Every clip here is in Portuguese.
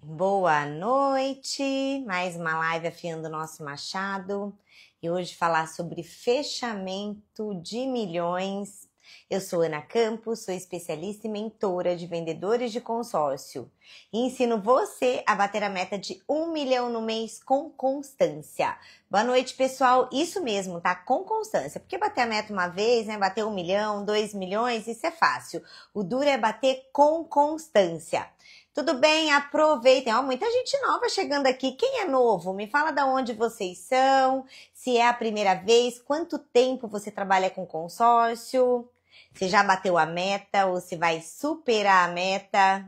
Boa noite, mais uma live afiando o nosso machado e hoje falar sobre fechamento de milhões. Eu sou Ana Campos, sou especialista e mentora de vendedores de consórcio e ensino você a bater a meta de 1 milhão no mês com constância. Boa noite, pessoal, isso mesmo, tá? Com constância, porque bater a meta uma vez, né? Bater 1 milhão, 2 milhões, isso é fácil. O duro é bater com constância. Tudo bem? Aproveitem. Ó, muita gente nova chegando aqui. Quem é novo? Me fala de onde vocês são, se é a primeira vez, quanto tempo você trabalha com consórcio, se já bateu a meta ou se vai superar a meta.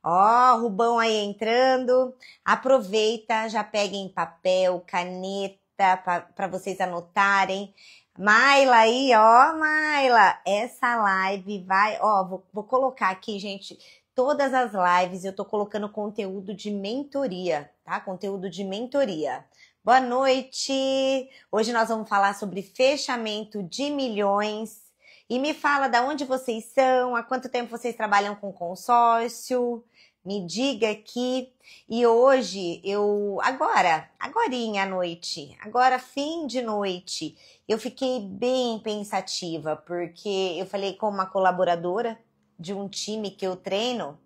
Ó, Rubão aí entrando. Aproveita, já peguem papel, caneta para vocês anotarem. Maila aí, ó, Maila, essa live vai, ó, vou colocar aqui, gente, todas as lives eu tô colocando conteúdo de mentoria, tá? Conteúdo de mentoria. Boa noite! Hoje nós vamos falar sobre fechamento de milhões. E me fala de onde vocês são, há quanto tempo vocês trabalham com consórcio. Me diga aqui. E hoje, agorinha à noite, agora fim de noite, eu fiquei bem pensativa, porque eu falei com uma colaboradora de um time que eu treino.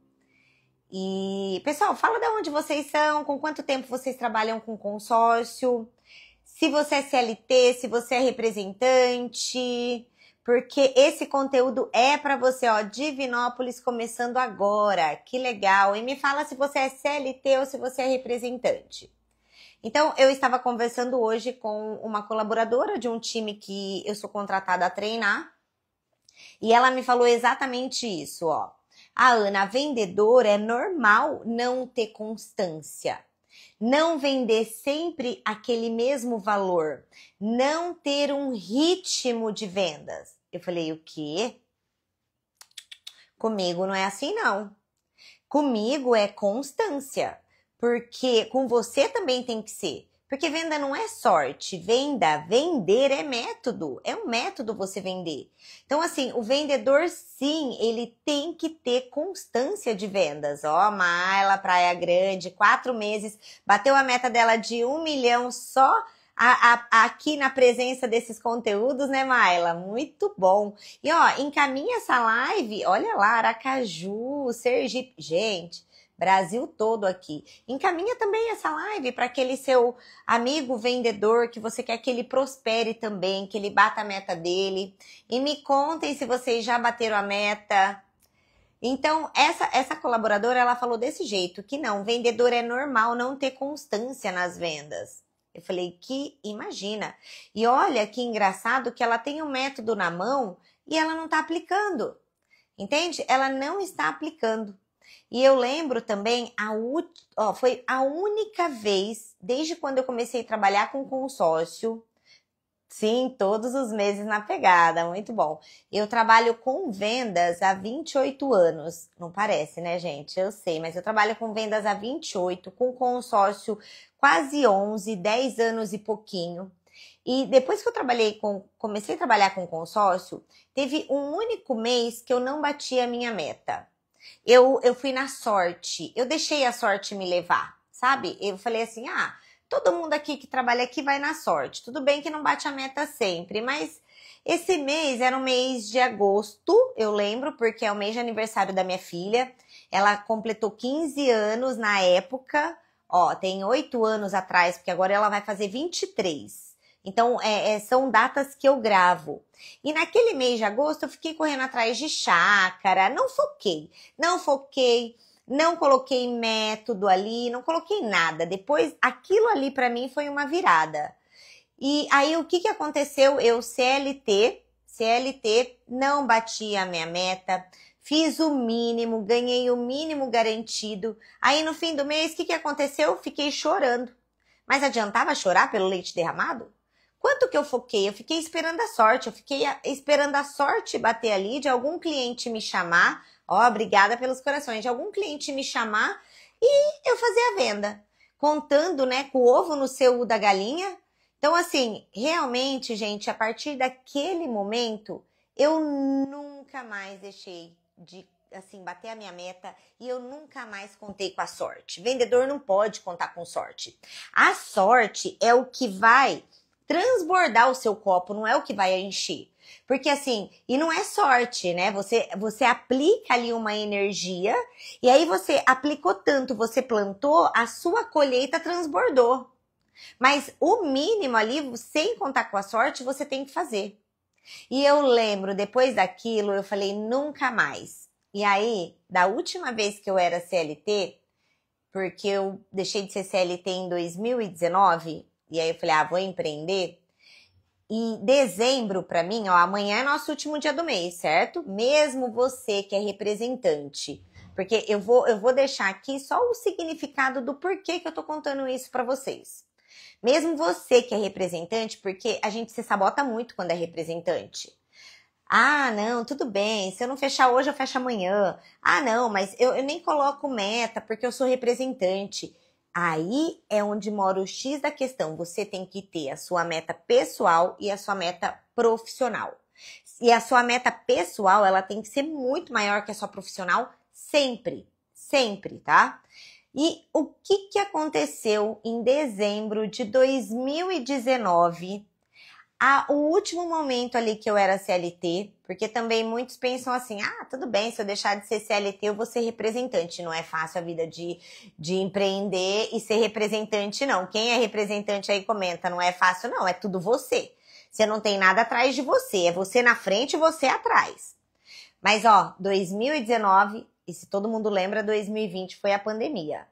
E, pessoal, fala de onde vocês são, com quanto tempo vocês trabalham com consórcio, se você é CLT, se você é representante, porque esse conteúdo é para você, ó, Divinópolis começando agora, que legal. E me fala se você é CLT ou se você é representante. Então, eu estava conversando hoje com uma colaboradora de um time que eu sou contratada a treinar, e ela me falou exatamente isso, ó. Ana, vendedora, é normal não ter constância. Não vender sempre aquele mesmo valor. Não ter um ritmo de vendas. Eu falei, o quê? Comigo não é assim, não. Comigo é constância. Porque com você também tem que ser. Porque venda não é sorte, vender é método, é um método você vender. Então assim, o vendedor sim, ele tem que ter constância de vendas. Ó, Maila, Praia Grande, 4 meses, bateu a meta dela de 1 milhão só aqui na presença desses conteúdos, né, Maila? Muito bom. E ó, encaminha essa live, olha lá, Aracaju, Sergipe, gente... Brasil todo aqui. Encaminha também essa live para aquele seu amigo vendedor que você quer que ele prospere também, que ele bata a meta dele. E me contem se vocês já bateram a meta. Então, essa colaboradora, ela falou desse jeito, que não, vendedor é normal não ter constância nas vendas. Eu falei, que imagina. E olha que engraçado que ela tem um método na mão e ela não está aplicando. Entende? Ela não está aplicando. E eu lembro também, foi a única vez, desde quando eu comecei a trabalhar com consórcio, sim, todos os meses na pegada, muito bom. Eu trabalho com vendas há 28 anos, não parece, né, gente? Eu sei, mas eu trabalho com vendas há 28, com consórcio quase 11, 10 anos e pouquinho. E depois que comecei a trabalhar com consórcio, teve um único mês que eu não bati a minha meta. Eu fui na sorte, eu deixei a sorte me levar, sabe? Eu falei assim, todo mundo aqui que trabalha aqui vai na sorte. Tudo bem que não bate a meta sempre, mas esse mês era um mês de agosto, eu lembro, porque é o mês de aniversário da minha filha. Ela completou 15 anos na época, ó, tem 8 anos atrás, porque agora ela vai fazer 23. Então, são datas que eu gravo. E naquele mês de agosto, eu fiquei correndo atrás de chácara, não foquei, não coloquei método ali, não coloquei nada. Depois, aquilo ali para mim foi uma virada. E aí, o que aconteceu? Eu, CLT, não bati a minha meta, fiz o mínimo, ganhei o mínimo garantido. Aí, no fim do mês, o que aconteceu? Fiquei chorando. Mas adiantava chorar pelo leite derramado? Quanto que eu foquei? Eu fiquei esperando a sorte, eu fiquei esperando a sorte bater ali, de algum cliente me chamar, ó, obrigada pelos corações, de algum cliente me chamar e eu fazer a venda, contando, né, com o ovo no seu da galinha. Então, assim, realmente, gente, a partir daquele momento, eu nunca mais deixei de assim, bater a minha meta e eu nunca mais contei com a sorte. Vendedor não pode contar com sorte. A sorte é o que vai transbordar o seu copo, não é o que vai encher. Porque assim, e não é sorte, né? Você aplica ali uma energia e aí você aplicou tanto, você plantou, a sua colheita transbordou. Mas o mínimo ali, sem contar com a sorte, você tem que fazer. E eu lembro, depois daquilo, eu falei, nunca mais. E aí, da última vez que eu era CLT, porque eu deixei de ser CLT em 2019, e aí eu falei, vou empreender. E dezembro, pra mim, amanhã é nosso último dia do mês, certo? Mesmo você que é representante. Porque eu vou deixar aqui só o significado do porquê que eu tô contando isso pra vocês. Mesmo você que é representante, porque a gente se sabota muito quando é representante. Não, tudo bem, se eu não fechar hoje, eu fecho amanhã. Não, mas eu nem coloco meta porque eu sou representante. Aí é onde mora o X da questão. Você tem que ter a sua meta pessoal e a sua meta profissional. E a sua meta pessoal, ela tem que ser muito maior que a sua profissional sempre. Sempre, tá? E o que aconteceu em dezembro de 2019? O último momento ali que eu era CLT, porque também muitos pensam assim, tudo bem, se eu deixar de ser CLT eu vou ser representante. Não é fácil a vida de empreender e ser representante, não. Quem é representante aí comenta, não é fácil não, é tudo você. Você não tem nada atrás de você, é você na frente e você atrás. Mas 2019, e se todo mundo lembra, 2020 foi a pandemia.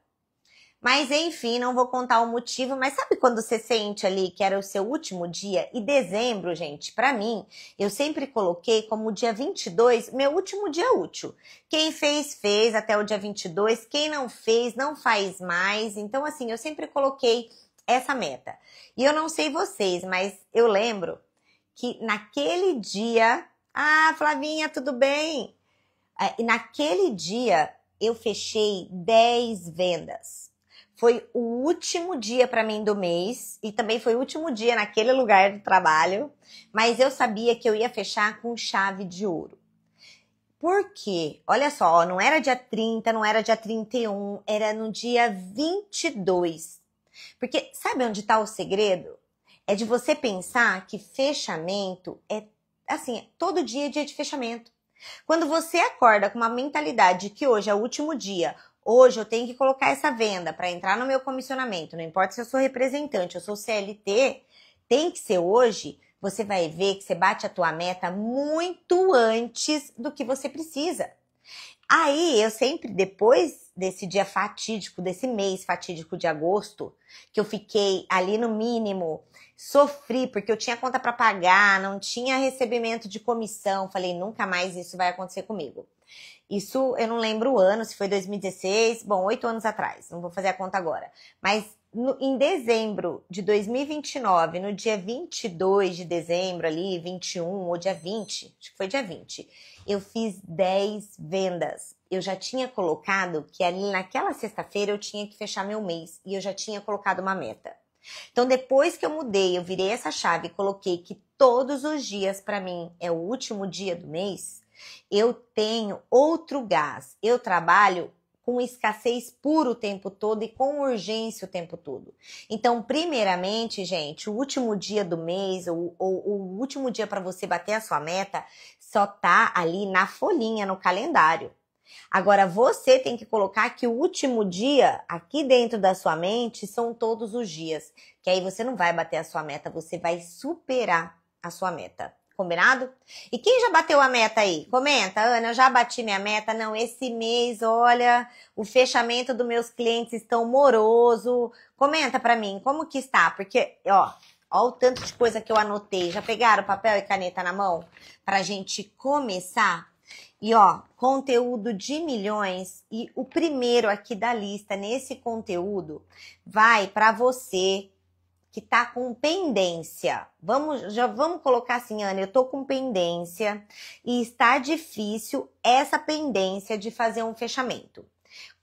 Mas enfim, não vou contar o motivo, mas sabe quando você sente ali que era o seu último dia? E dezembro, gente, pra mim, eu sempre coloquei como dia 22, meu último dia útil. Quem fez, fez até o dia 22, quem não fez, não faz mais. Então assim, eu sempre coloquei essa meta. E eu não sei vocês, mas eu lembro que naquele dia... Flavinha, tudo bem? E naquele dia, eu fechei 10 vendas. Foi o último dia para mim do mês e também foi o último dia naquele lugar de trabalho, mas eu sabia que eu ia fechar com chave de ouro. Por quê? Olha só, não era dia 30, não era dia 31, era no dia 22. Porque sabe onde está o segredo? É de você pensar que fechamento é assim, todo dia é dia de fechamento. Quando você acorda com uma mentalidade que hoje é o último dia, hoje eu tenho que colocar essa venda para entrar no meu comissionamento, não importa se eu sou representante, eu sou CLT, tem que ser hoje, você vai ver que você bate a tua meta muito antes do que você precisa. Aí, eu sempre, depois desse dia fatídico, desse mês fatídico de agosto, que eu fiquei ali no mínimo, sofri, porque eu tinha conta para pagar, não tinha recebimento de comissão, falei, nunca mais isso vai acontecer comigo. Isso, eu não lembro o ano, se foi 2016, bom, 8 anos atrás, não vou fazer a conta agora. Mas em dezembro de 2029, no dia 22 de dezembro ali, 21 ou dia 20, acho que foi dia 20, eu fiz 10 vendas. Eu já tinha colocado que ali naquela sexta-feira eu tinha que fechar meu mês e eu já tinha colocado uma meta. Então depois que eu mudei, eu virei essa chave e coloquei que todos os dias para mim é o último dia do mês, eu tenho outro gás. Eu trabalho com escassez pura o tempo todo e com urgência o tempo todo. Então, primeiramente, gente, o último dia do mês, ou o último dia para você bater a sua meta, só tá ali na folhinha, no calendário. Agora, você tem que colocar que o último dia, aqui dentro da sua mente, são todos os dias. Que aí você não vai bater a sua meta, você vai superar a sua meta. Combinado? E quem já bateu a meta aí? Comenta, Ana, eu já bati minha meta. Não, esse mês, olha, o fechamento dos meus clientes estão moroso. Comenta pra mim, como que está? Porque, ó o tanto de coisa que eu anotei. Já pegaram papel e caneta na mão? Pra gente começar? E, conteúdo de milhões. E o primeiro aqui da lista, nesse conteúdo, vai pra você que tá com pendência. Já vamos colocar assim, Ana, eu tô com pendência e está difícil essa pendência de fazer um fechamento.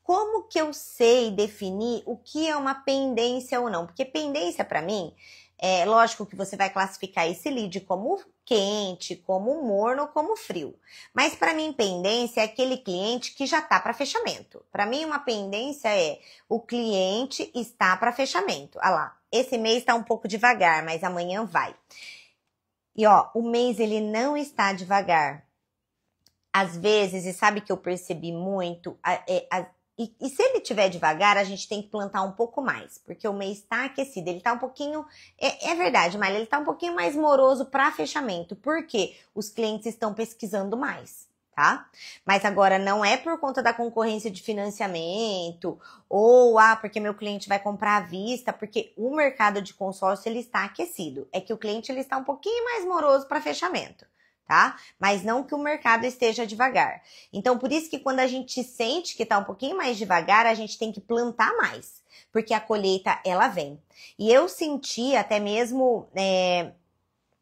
Como que eu sei definir o que é uma pendência ou não? Porque pendência para mim, lógico que você vai classificar esse lead como quente, como morno, como frio. Mas para mim, pendência é aquele cliente que já está para fechamento. Para mim, uma pendência é o cliente está para fechamento. Ah lá, esse mês está um pouco devagar, mas amanhã vai. E ó, o mês ele não está devagar. Às vezes, e sabe que eu percebi muito, e se ele estiver devagar, a gente tem que plantar um pouco mais, porque o mês está aquecido, ele está um pouquinho, é verdade, mas ele está um pouquinho mais moroso para fechamento, porque os clientes estão pesquisando mais, tá? Mas agora não é por conta da concorrência de financiamento, ou porque meu cliente vai comprar à vista, porque o mercado de consórcio ele está aquecido, é que o cliente ele está um pouquinho mais moroso para fechamento. Tá? Mas não que o mercado esteja devagar. Então, por isso que quando a gente sente que tá um pouquinho mais devagar, a gente tem que plantar mais, porque a colheita, ela vem. E eu senti até mesmo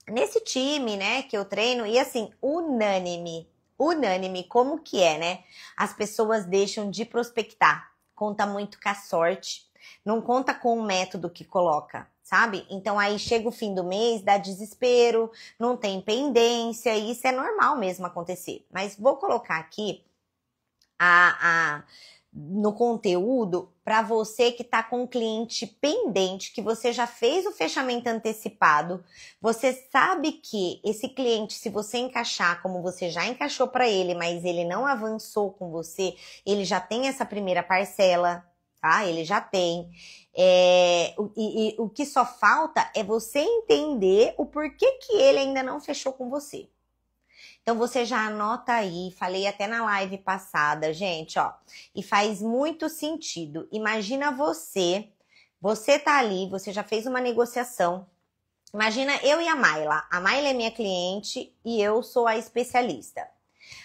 nesse time, né, que eu treino, e assim, unânime, como que é, né? As pessoas deixam de prospectar, conta muito com a sorte, não conta com o método que coloca, sabe? Então aí chega o fim do mês, dá desespero, não tem pendência, e isso é normal mesmo acontecer. Mas vou colocar aqui no conteúdo para você que está com um cliente pendente, que você já fez o fechamento antecipado, você sabe que esse cliente, se você encaixar como você já encaixou para ele, mas ele não avançou com você, ele já tem essa primeira parcela, tá? Ele já tem. O que só falta é você entender o porquê que ele ainda não fechou com você. Então, você já anota aí, falei até na live passada, gente, ó, e faz muito sentido. Imagina você tá ali, você já fez uma negociação. Imagina eu e a Mayla. A Mayla é minha cliente e eu sou a especialista.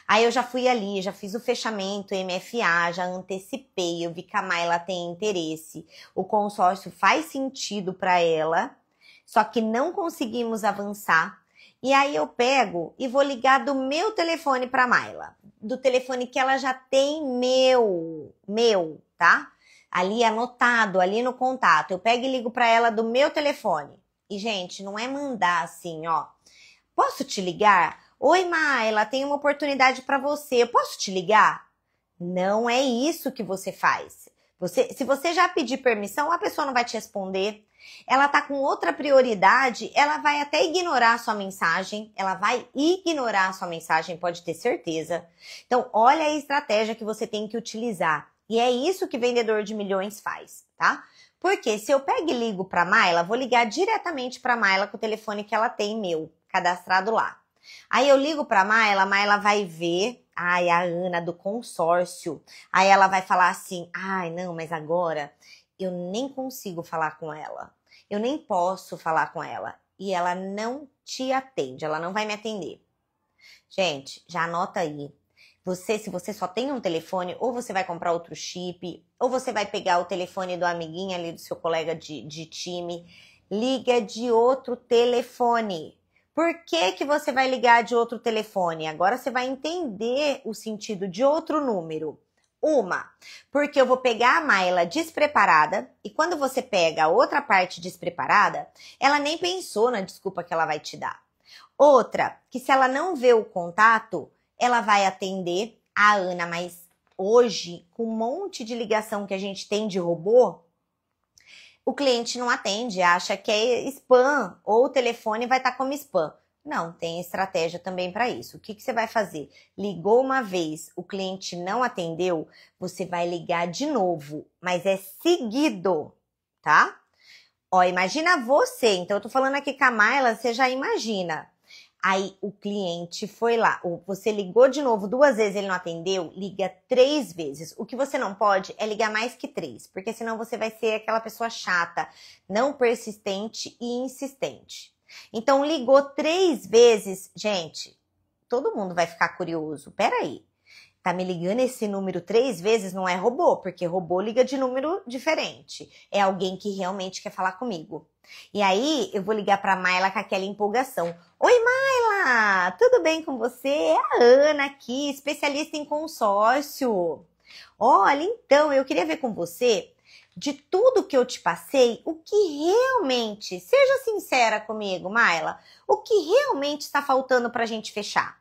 Aí eu já fui ali, já fiz o fechamento, MFA, já antecipei, eu vi que a Mayla tem interesse, o consórcio faz sentido para ela, só que não conseguimos avançar. E aí eu pego e vou ligar do meu telefone para a Mayla, do telefone que ela já tem meu, tá? Ali anotado, ali no contato. Eu pego e ligo para ela do meu telefone. E, gente, não é mandar assim, ó. Posso te ligar? Oi, Mayla, tem uma oportunidade para você. Eu posso te ligar? Não é isso que você faz. Se você já pedir permissão, a pessoa não vai te responder. Ela tá com outra prioridade, ela vai até ignorar a sua mensagem. Ela vai ignorar a sua mensagem, pode ter certeza. Então, olha a estratégia que você tem que utilizar. E é isso que vendedor de milhões faz, tá? Porque se eu pego e ligo para a Mayla, vou ligar diretamente para a Mayla com o telefone que ela tem meu, cadastrado lá. Aí eu ligo para a Mayla vai ver, a Ana do consórcio. Aí ela vai falar assim, não, mas agora eu nem consigo falar com ela. Eu nem posso falar com ela. E ela não te atende, ela não vai me atender. Gente, já anota aí. Se você só tem um telefone, ou você vai comprar outro chip, ou você vai pegar o telefone do amiguinho ali, do seu colega de time, liga de outro telefone. Por que você vai ligar de outro telefone? Agora você vai entender o sentido de outro número. Porque eu vou pegar a Mayla despreparada, e quando você pega a outra parte despreparada, ela nem pensou na desculpa que ela vai te dar. Outra, que se ela não vê o contato, ela vai atender a Ana, mas hoje, com um monte de ligação que a gente tem de robô, o cliente não atende, acha que é spam, ou o telefone vai estar como spam. Não, tem estratégia também para isso. O que você vai fazer? Ligou uma vez, o cliente não atendeu, você vai ligar de novo, mas é seguido, tá? Ó, imagina você, então eu tô falando aqui com a Mayla, você já imagina. Aí o cliente foi lá, você ligou de novo 2 vezes, ele não atendeu, liga 3 vezes. O que você não pode é ligar mais que 3, porque senão você vai ser aquela pessoa chata, não persistente e insistente. Então ligou 3 vezes, gente, todo mundo vai ficar curioso. Peraí, tá me ligando esse número 3 vezes, não é robô, porque robô liga de número diferente. É alguém que realmente quer falar comigo. E aí, eu vou ligar pra Mayla com aquela empolgação. Oi, Mayla! Tudo bem com você? É a Ana aqui, especialista em consórcio. Olha, então, eu queria ver com você de tudo que eu te passei, o que realmente, seja sincera comigo, Maila, o que realmente está faltando pra gente fechar?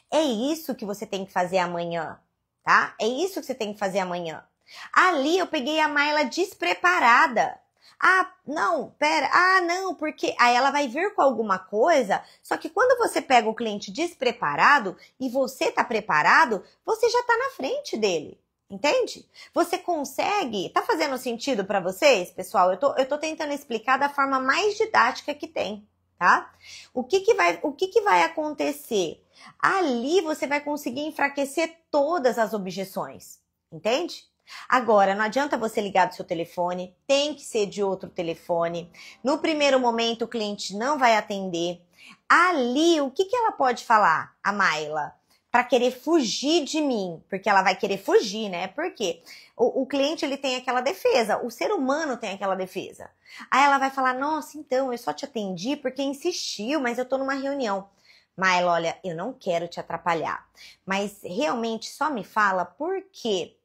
É isso que você tem que fazer amanhã, tá? É isso que você tem que fazer amanhã. Ali eu peguei a Maila despreparada. Ah, não, pera. Ah, não, porque aí ela vai vir com alguma coisa, só que quando você pega o cliente despreparado e você tá preparado, você já tá na frente dele. Entende? Você consegue. Tá fazendo sentido para vocês, pessoal? Eu tô tentando explicar da forma mais didática que tem, tá? O que que vai acontecer? Ali você vai conseguir enfraquecer todas as objeções, entende? Agora, não adianta você ligar do seu telefone, tem que ser de outro telefone. No primeiro momento, o cliente não vai atender. Ali, o que ela pode falar, a Maila? Para querer fugir de mim, porque ela vai querer fugir, né? Por quê? O cliente, ele tem aquela defesa, o ser humano tem aquela defesa. Aí ela vai falar, nossa, então, eu só te atendi porque insistiu, mas eu tô numa reunião. Maila, olha, eu não quero te atrapalhar, mas realmente só me fala por quê.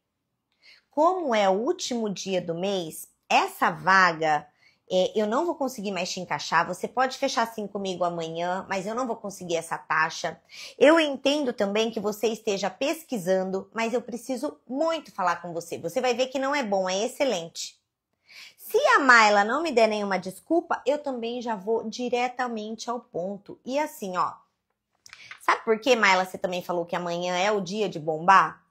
Como é o último dia do mês, essa vaga, eu não vou conseguir mais te encaixar. Você pode fechar assim comigo amanhã, mas eu não vou conseguir essa taxa. Eu entendo também que você esteja pesquisando, mas eu preciso muito falar com você. Você vai ver que não é bom, é excelente. Se a Maila não me der nenhuma desculpa, eu também já vou diretamente ao ponto. E assim, ó, sabe por que, Maila, você também falou que amanhã é o dia de bombar?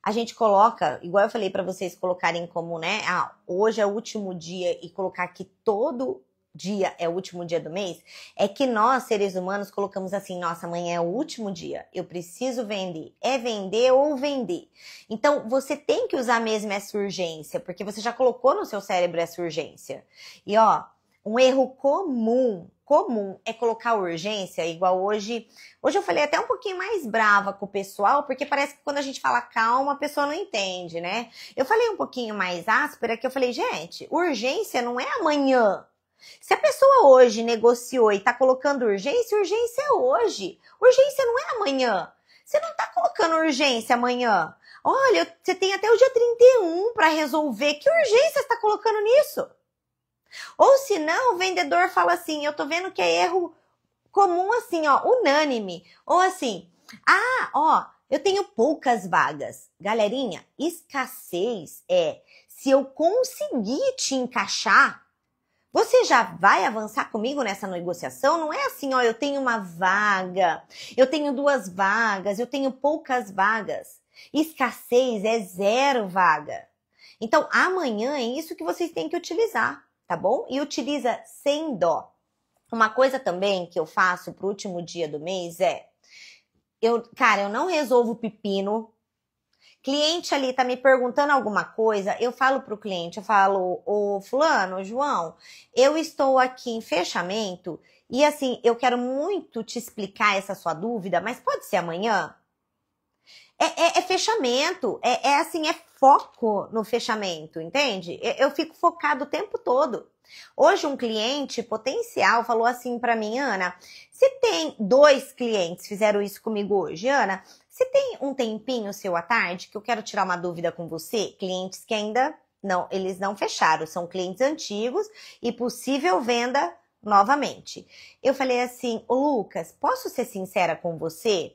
A gente coloca, igual eu falei para vocês colocarem como, né, hoje é o último dia e colocar que todo dia é o último dia do mês, é que nós, seres humanos, colocamos assim, nossa, amanhã é o último dia, eu preciso vender. É vender ou vender. Então, você tem que usar mesmo essa urgência, porque você já colocou no seu cérebro essa urgência. E ó, um erro comum é colocar urgência, igual hoje. Hoje eu falei até um pouquinho mais brava com o pessoal, porque parece que quando a gente fala calma, a pessoa não entende, né? Eu falei um pouquinho mais áspera, que eu falei, gente, urgência não é amanhã. Se a pessoa hoje negociou e tá colocando urgência, urgência é hoje. Urgência não é amanhã. Você não tá colocando urgência amanhã. Olha, você tem até o dia 31 para resolver. Que urgência você está colocando nisso? Ou se não, o vendedor fala assim, eu tô vendo que é erro comum assim, ó, unânime. Ou assim, ó, eu tenho poucas vagas. Galerinha, escassez é se eu conseguir te encaixar, você já vai avançar comigo nessa negociação? Não é assim, ó, eu tenho uma vaga, eu tenho 2 vagas, eu tenho poucas vagas. Escassez é 0 vaga. Então, amanhã é isso que vocês têm que utilizar, tá bom? E utiliza sem dó. Uma coisa também que eu faço pro último dia do mês é, eu não resolvo pepino. Cliente ali tá me perguntando alguma coisa, eu falo pro cliente, eu falo, ô fulano, João, eu estou aqui em fechamento e assim, eu quero muito te explicar essa sua dúvida, mas pode ser amanhã? É fechamento, assim, é foco no fechamento, entende? Eu fico focado o tempo todo. Hoje um cliente potencial falou assim para mim, Ana, se tem 2 clientes fizeram isso comigo hoje, Ana, se tem um tempinho seu à tarde que eu quero tirar uma dúvida com você, clientes que ainda não, eles não fecharam, são clientes antigos e possível venda novamente. Eu falei assim, ô Lucas, posso ser sincera com você?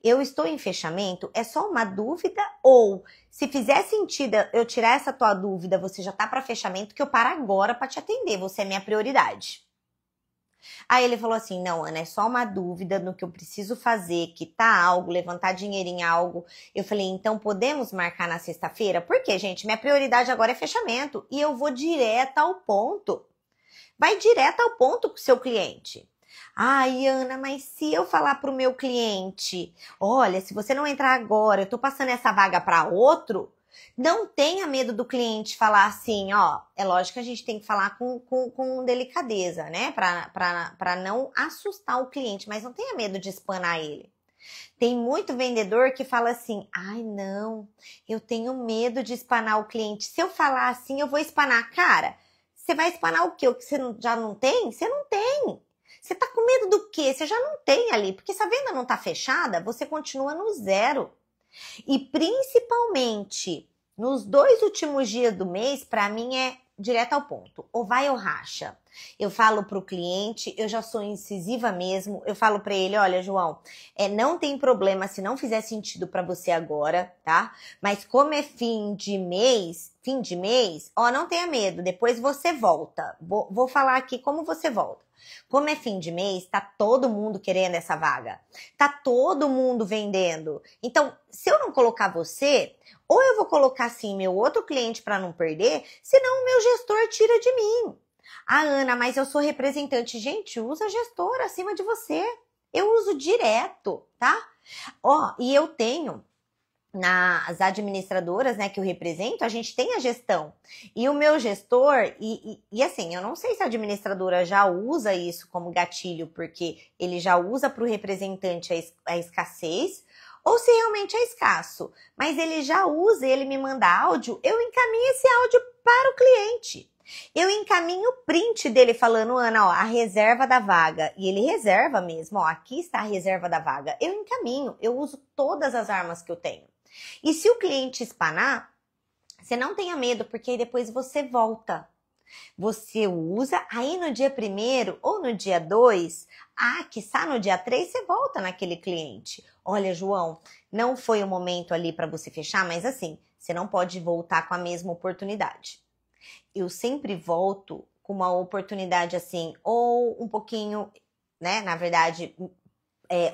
Eu estou em fechamento, é só uma dúvida? Ou, se fizer sentido eu tirar essa tua dúvida, você já tá para fechamento, que eu paro agora para te atender, você é minha prioridade. Aí ele falou assim, não, Ana, é só uma dúvida no que eu preciso fazer, que tá algo, levantar dinheiro em algo. Eu falei, então podemos marcar na sexta-feira? Por quê, gente? Minha prioridade agora é fechamento e eu vou direto ao ponto. Vai direto ao ponto com o seu cliente. Ai, Ana, mas se eu falar para o meu cliente, olha, se você não entrar agora, eu tô passando essa vaga para outro, não tenha medo do cliente falar assim, ó, é lógico que a gente tem que falar com delicadeza, né, para não assustar o cliente, mas não tenha medo de espanar ele. Tem muito vendedor que fala assim, ai não, eu tenho medo de espanar o cliente, se eu falar assim, eu vou espanar. Cara, você vai espanar o quê? O que você já não tem? Você não tem. Você tá com medo do quê? Você já não tem ali, porque se a venda não tá fechada, você continua no 0. E principalmente, Nos 2 últimos dias do mês, para mim é direto ao ponto. Ou vai ou racha. Eu falo pro cliente, eu já sou incisiva mesmo. Eu falo para ele, olha, João, não tem problema se não fizer sentido para você agora, tá? Mas como é fim de mês, ó, não tenha medo, depois você volta. Vou falar aqui como você volta. Como é fim de mês, tá todo mundo querendo essa vaga. Tá todo mundo vendendo. Então, se eu não colocar você, ou eu vou colocar assim meu outro cliente para não perder, senão o meu gestor tira de mim. Ah, Ana, mas eu sou representante. Gente, usa gestor acima de você. Eu uso direto, tá? Ó, e eu tenho nas administradoras, né, que eu represento, a gente tem a gestão. E o meu gestor, e assim, eu não sei se a administradora já usa isso como gatilho, porque ele já usa para o representante a escassez, ou se realmente é escasso. Mas ele já usa, ele me manda áudio, eu encaminho esse áudio para o cliente. Eu encaminho o print dele falando, Ana, ó, a reserva da vaga. E ele reserva mesmo, ó, aqui está a reserva da vaga. Eu encaminho, eu uso todas as armas que eu tenho. E se o cliente espanar, você não tenha medo, porque aí depois você volta. Você usa, aí no dia 1º ou no dia 2, quiçá no dia 3, você volta naquele cliente. Olha, João, não foi o momento ali para você fechar, mas assim, você não pode voltar com a mesma oportunidade. Eu sempre volto com uma oportunidade assim, ou um pouquinho, né, na verdade,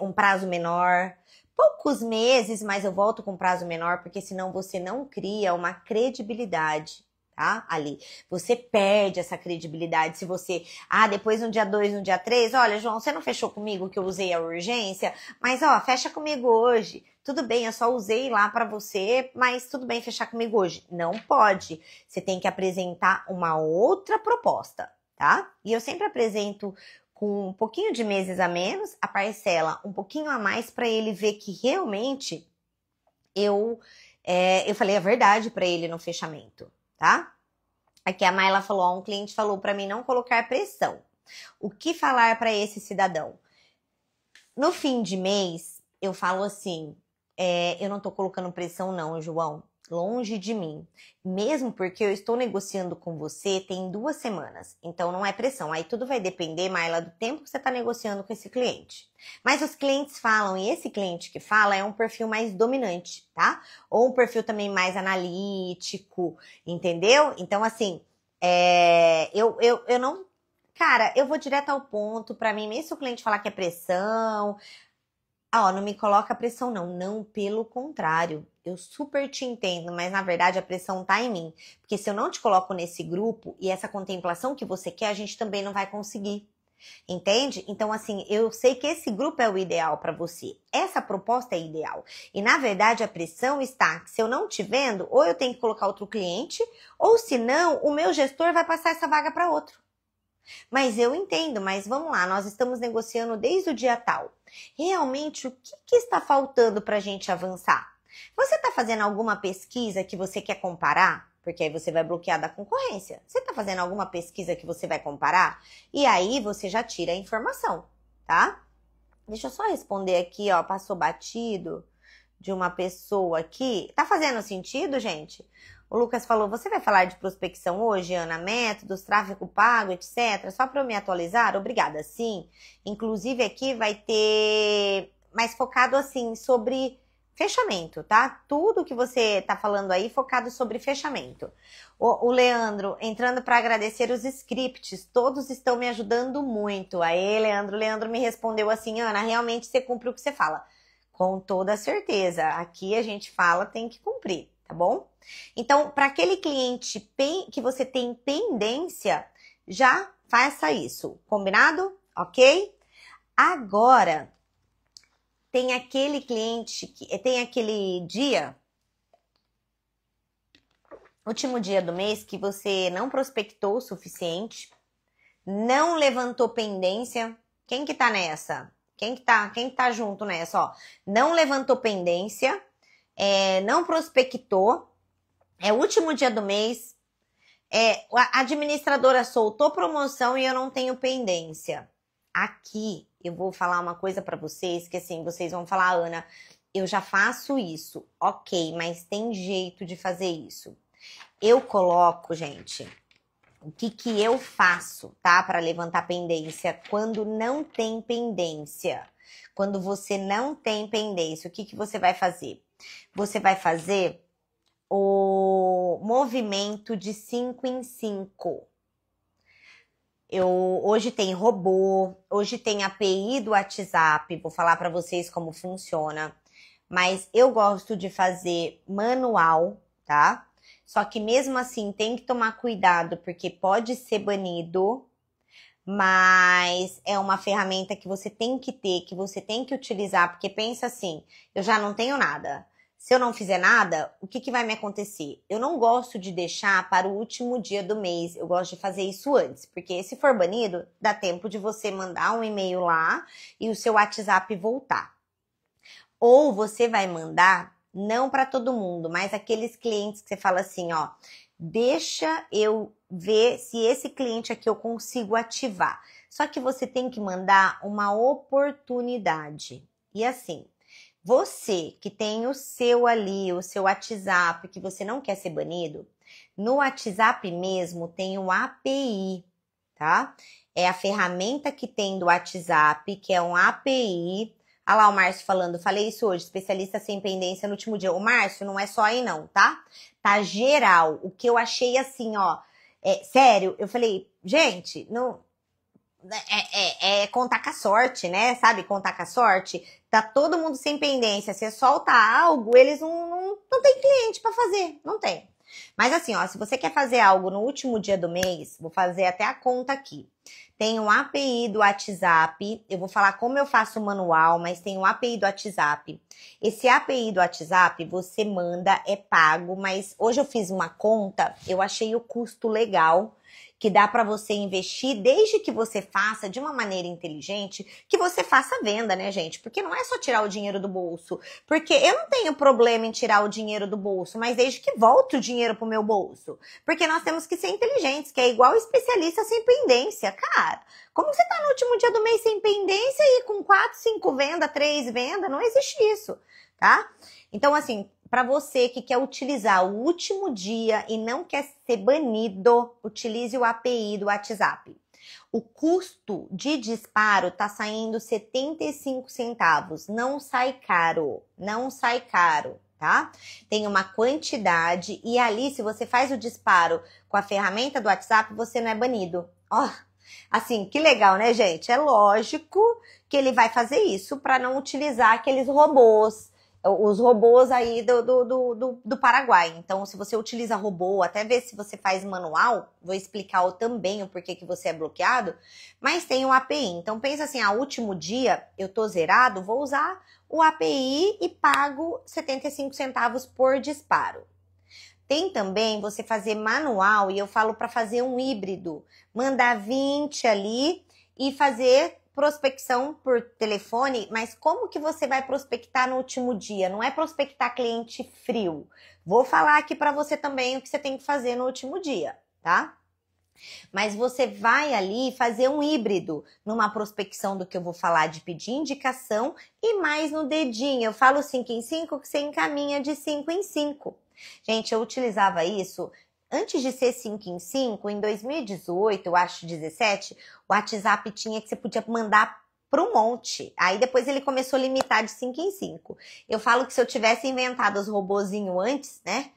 um prazo menor, poucos meses, mas eu volto com prazo menor, porque senão você não cria uma credibilidade, tá? Ali. Você perde essa credibilidade se você, depois no dia 2, no dia 3, olha, João, você não fechou comigo que eu usei a urgência, mas ó, fecha comigo hoje. Tudo bem, eu só usei lá para você, mas tudo bem fechar comigo hoje. Não pode. Você tem que apresentar uma outra proposta, tá? E eu sempre apresento com um pouquinho de meses a menos, a parcela um pouquinho a mais para ele ver que realmente eu falei a verdade para ele no fechamento, tá? Aqui a Mayla falou, um cliente falou para mim não colocar pressão. O que falar para esse cidadão? No fim de mês, eu falo assim, eu não tô colocando pressão não, João. Longe de mim. Mesmo porque eu estou negociando com você tem 2 semanas. Então não é pressão. Aí tudo vai depender, Mayla, do tempo que você está negociando com esse cliente. Mas os clientes falam, e esse cliente que fala é um perfil mais dominante, tá? Ou um perfil também mais analítico, entendeu? Então, assim, eu não... Cara, eu vou direto ao ponto. Pra mim, mesmo se o cliente falar que é pressão... não me coloca pressão não. Não, pelo contrário. Eu super te entendo, mas na verdade a pressão tá em mim. Porque se eu não te coloco nesse grupo e essa contemplação que você quer, a gente também não vai conseguir. Entende? Então, assim, eu sei que esse grupo é o ideal para você. Essa proposta é ideal. E, na verdade, a pressão está que se eu não te vendo, ou eu tenho que colocar outro cliente, ou se não, o meu gestor vai passar essa vaga para outro. Mas eu entendo, mas vamos lá, nós estamos negociando desde o dia tal. Realmente, o que está faltando para a gente avançar? Você está fazendo alguma pesquisa que você quer comparar? Porque aí você vai bloquear da concorrência. Você está fazendo alguma pesquisa que você vai comparar? E aí você já tira a informação, tá? Deixa eu só responder aqui, ó, passou batido de uma pessoa aqui. Tá fazendo sentido, gente? O Lucas falou, você vai falar de prospecção hoje, Ana? Métodos, tráfego pago, etc. Só para eu me atualizar? Obrigada, sim. Inclusive aqui vai ter mais focado assim sobre fechamento, tá? Tudo que você tá falando aí focado sobre fechamento. O Leandro, entrando para agradecer os scripts, todos estão me ajudando muito. Aí, Leandro, Leandro me respondeu assim, Ana, realmente você cumpre o que você fala. Com toda certeza, aqui a gente fala, tem que cumprir, tá bom? Então, para aquele cliente que você tem pendência, já faça isso, combinado? Ok? Agora, tem aquele cliente, tem aquele dia, último dia do mês, que você não prospectou o suficiente, não levantou pendência. Quem que tá nessa? Quem que tá junto nessa? Ó, não levantou pendência, não prospectou, é o último dia do mês, a administradora soltou promoção e eu não tenho pendência. Aqui eu vou falar uma coisa para vocês, que assim, vocês vão falar, Ana, eu já faço isso. Ok, mas tem jeito de fazer isso. Eu coloco, gente, o que eu faço, tá? Para levantar pendência quando não tem pendência. Quando você não tem pendência, o que você vai fazer? Você vai fazer o movimento de 5 em 5. Hoje tem robô, hoje tem API do WhatsApp, vou falar para vocês como funciona. Mas eu gosto de fazer manual, tá? Só que mesmo assim tem que tomar cuidado, porque pode ser banido, mas é uma ferramenta que você tem que ter, que você tem que utilizar, porque pensa assim, eu já não tenho nada. Se eu não fizer nada, o que vai me acontecer? Eu não gosto de deixar para o último dia do mês, eu gosto de fazer isso antes, porque se for banido, dá tempo de você mandar um e-mail lá e o seu WhatsApp voltar. Ou você vai mandar, não para todo mundo, mas aqueles clientes que você fala assim, ó, deixa eu ver se esse cliente aqui eu consigo ativar. Só que você tem que mandar uma oportunidade. E assim, você que tem o seu ali, o seu WhatsApp, que você não quer ser banido, no WhatsApp mesmo tem o API, tá? É a ferramenta que tem do WhatsApp, que é um API. Olha lá o Márcio falando, falei isso hoje, especialista sem pendência no último dia. O Márcio, não é só aí não, tá? Tá geral. O que eu achei assim, ó, sério, eu falei, gente, não... contar com a sorte, né? Sabe, contar com a sorte. Tá todo mundo sem pendência. Você solta algo, eles não tem cliente pra fazer. Não tem. Mas assim, ó, se você quer fazer algo no último dia do mês, vou fazer até a conta aqui. Tem um API do WhatsApp, eu vou falar como eu faço o manual, mas tem um API do WhatsApp. Esse API do WhatsApp, você manda, é pago, mas hoje eu fiz uma conta, eu achei o custo legal, que dá para você investir, desde que você faça de uma maneira inteligente, que você faça venda, né, gente? Porque não é só tirar o dinheiro do bolso. Porque eu não tenho problema em tirar o dinheiro do bolso, mas desde que volte o dinheiro pro meu bolso. Porque nós temos que ser inteligentes, que é igual especialista sem pendência. Cara, como você tá no último dia do mês sem pendência e com 4, 5 vendas, 3 vendas? Não existe isso, tá? Então, assim, para você que quer utilizar o último dia e não quer ser banido, utilize o API do WhatsApp. O custo de disparo tá saindo 75 centavos. Não sai caro, não sai caro, tá? Tem uma quantidade e ali, se você faz o disparo com a ferramenta do WhatsApp, você não é banido. Ó, assim, que legal, né, gente? É lógico que ele vai fazer isso para não utilizar aqueles robôs, os robôs aí do Paraguai. Então, se você utiliza robô, até ver se você faz manual, vou explicar também o porquê que você é bloqueado, mas tem o API. Então, pensa assim, último dia eu tô zerado, vou usar o API e pago 75 centavos por disparo. Tem também você fazer manual, e eu falo para fazer um híbrido, mandar 20 ali e fazer prospecção por telefone, mas como que você vai prospectar no último dia? Não é prospectar cliente frio. Vou falar aqui para você também o que você tem que fazer no último dia, tá? Mas você vai ali fazer um híbrido numa prospecção do que eu vou falar de pedir indicação e mais no dedinho. Eu falo 5 em 5 que você encaminha de 5 em 5. Gente, eu utilizava isso antes de ser 5 em 5, em 2018, eu acho, 17, o WhatsApp tinha que você podia mandar para um monte. Aí depois ele começou a limitar de 5 em 5. Eu falo que se eu tivesse inventado os robozinhos antes, né?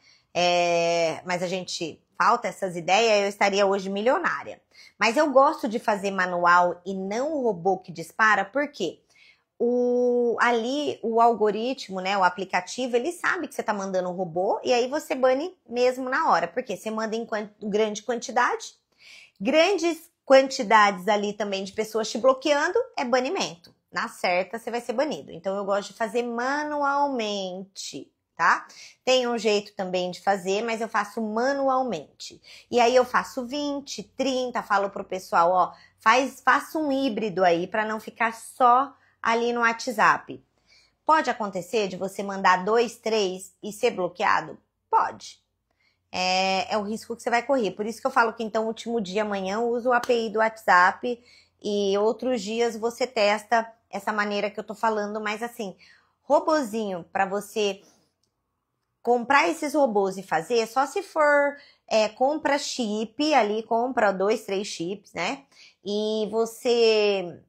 Mas a gente falta essas ideias, eu estaria hoje milionária. Mas eu gosto de fazer manual e não o robô que dispara, por quê? Ali o algoritmo, né, o aplicativo, ele sabe que você tá mandando um robô e aí você bane mesmo na hora, porque você manda em grande quantidade, grandes quantidades ali também de pessoas te bloqueando, é banimento. Na certa, você vai ser banido. Então, eu gosto de fazer manualmente, tá? Tem um jeito também de fazer, mas eu faço manualmente. E aí, eu faço 20, 30, falo pro pessoal, ó, faça um híbrido aí para não ficar só ali no WhatsApp. Pode acontecer de você mandar 2, 3 e ser bloqueado? Pode. É o risco que você vai correr. Por isso que eu falo que então, último dia, amanhã, usa o API do WhatsApp e outros dias você testa essa maneira que eu tô falando, mas assim, robozinho para você comprar esses robôs e fazer, só se for compra chip ali, compra 2, 3 chips, né? E você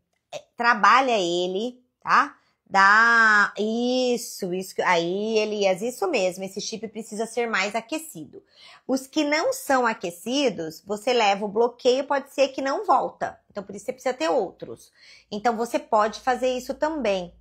trabalha ele, tá? Dá isso, aí Elias, isso mesmo, esse chip precisa ser mais aquecido. Os que não são aquecidos, você leva o bloqueio, pode ser que não volta. Então, por isso você precisa ter outros. Então, você pode fazer isso também.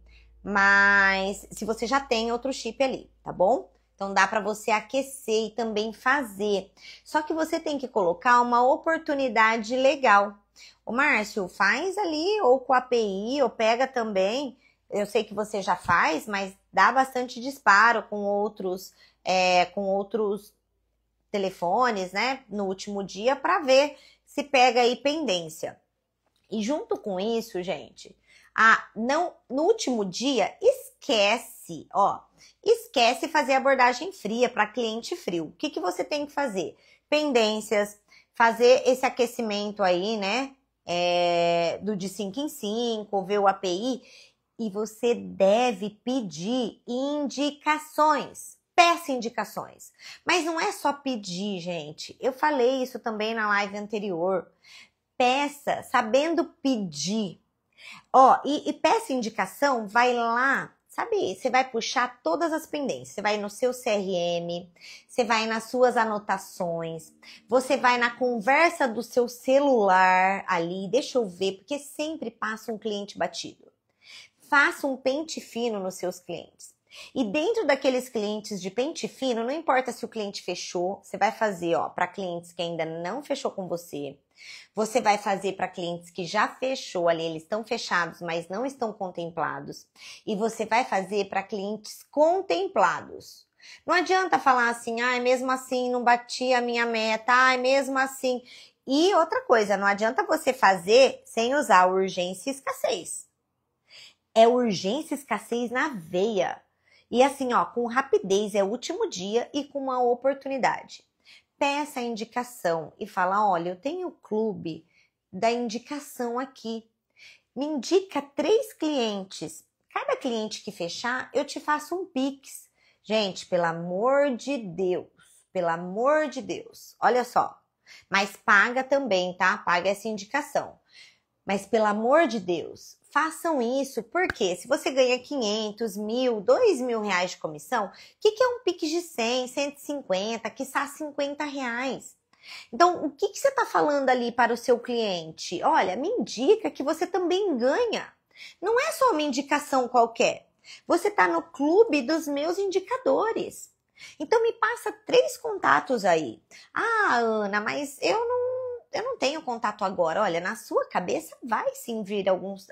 Mas, se você já tem outro chip ali, tá bom? Então, dá para você aquecer e também fazer. Só que você tem que colocar uma oportunidade legal. Ô, Márcio, faz ali, ou com a API, ou pega também. Eu sei que você já faz, mas dá bastante disparo com outros telefones, né? No último dia, para ver se pega aí pendência. E junto com isso, gente, no último dia, esquece fazer abordagem fria para cliente frio. O que você tem que fazer? Pendências, fazer esse aquecimento aí, né? Do de 5 em 5, ver o API. E você deve pedir indicações. Peça indicações. Mas não é só pedir, gente. Eu falei isso também na live anterior. Peça, sabendo pedir. E peça indicação, vai lá, sabe? Você vai puxar todas as pendências. Você vai no seu CRM, você vai nas suas anotações, você vai na conversa do seu celular ali. Deixa eu ver, porque sempre passa um cliente batido. Faça um pente fino nos seus clientes. E dentro daqueles clientes de pente fino, não importa se o cliente fechou, você vai fazer, para clientes que ainda não fechou com você. Você vai fazer para clientes que já fechou ali, eles estão fechados, mas não estão contemplados. E você vai fazer para clientes contemplados. Não adianta falar assim, mesmo assim não bati a minha meta, mesmo assim. E outra coisa, não adianta você fazer sem usar urgência e escassez. É urgência e escassez na veia. E assim, com rapidez, é o último dia e com uma oportunidade. Peça a indicação e fala, olha, eu tenho o clube da indicação aqui. Me indica 3 clientes. Cada cliente que fechar, eu te faço um Pix. Gente, pelo amor de Deus, olha só. Mas paga também, tá? Paga essa indicação. Mas pelo amor de Deus, façam isso, porque se você ganha 500, 1.000, 2.000 reais de comissão, o que é um Pix de 100, 150, quiçá 50 reais? Então, o que você está falando ali para o seu cliente? Olha, me indica que você também ganha. Não é só uma indicação qualquer. Você está no clube dos meus indicadores. Então, me passa 3 contatos aí. Ana, mas eu não tenho contato agora. Olha, na sua cabeça vai sim vir alguns.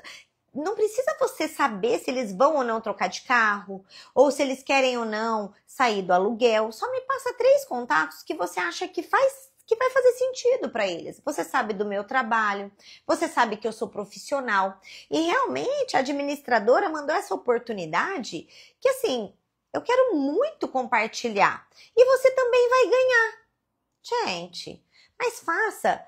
Não precisa você saber se eles vão ou não trocar de carro, ou se eles querem ou não sair do aluguel. Só me passa 3 contatos que você acha que vai fazer sentido para eles. Você sabe do meu trabalho, você sabe que eu sou profissional. E realmente a administradora mandou essa oportunidade que assim, eu quero muito compartilhar. E você também vai ganhar. Gente, mas faça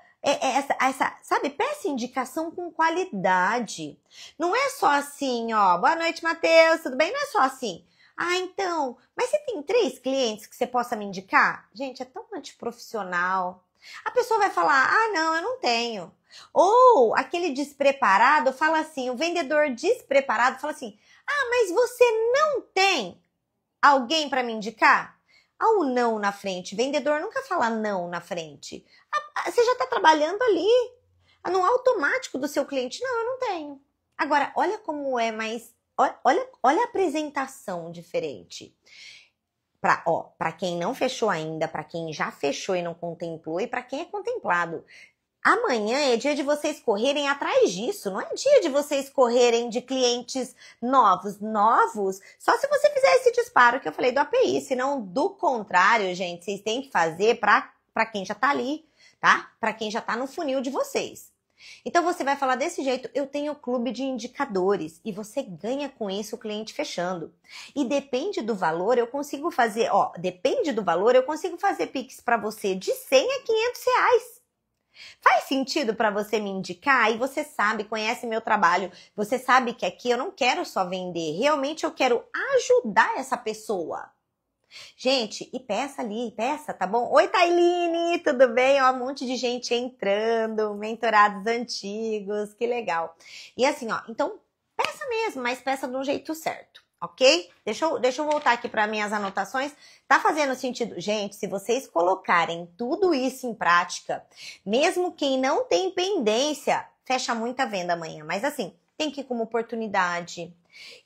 sabe, peça indicação com qualidade. Não é só assim, boa noite, Matheus, tudo bem? Não é só assim. Então, mas você tem 3 clientes que você possa me indicar? Gente, é tão antiprofissional. A pessoa vai falar, não, eu não tenho. Ou aquele despreparado fala assim, o vendedor despreparado fala assim, mas você não tem alguém para me indicar? Há um não na frente. Vendedor nunca fala não na frente. Você já está trabalhando ali, no automático do seu cliente. Não, eu não tenho. Agora, olha como é mais... Olha a apresentação diferente. Para quem não fechou ainda, para quem já fechou e não contemplou, e para quem é contemplado. Amanhã é dia de vocês correrem atrás disso, não é dia de vocês correrem de clientes novos, só se você fizer esse disparo que eu falei do API, senão do contrário, gente, vocês têm que fazer para quem já tá ali, tá? Para quem já tá no funil de vocês. Então você vai falar desse jeito, eu tenho clube de indicadores e você ganha com isso o cliente fechando. E depende do valor, eu consigo fazer, Pix para você de 100 a 500 reais. Faz faz sentido para você me indicar? E você sabe, conhece meu trabalho, você sabe que aqui eu não quero só vender, realmente eu quero ajudar essa pessoa. Gente, e peça ali, peça, tá bom? Oi, Tailine, tudo bem? Ó, um monte de gente entrando, mentorados antigos, que legal. E assim, ó, então, peça mesmo, mas peça de um jeito certo, ok? Deixa eu voltar aqui para minhas anotações. Tá fazendo sentido? Gente, se vocês colocarem tudo isso em prática, mesmo quem não tem pendência, fecha muita venda amanhã. Mas assim, tem que ir como oportunidade.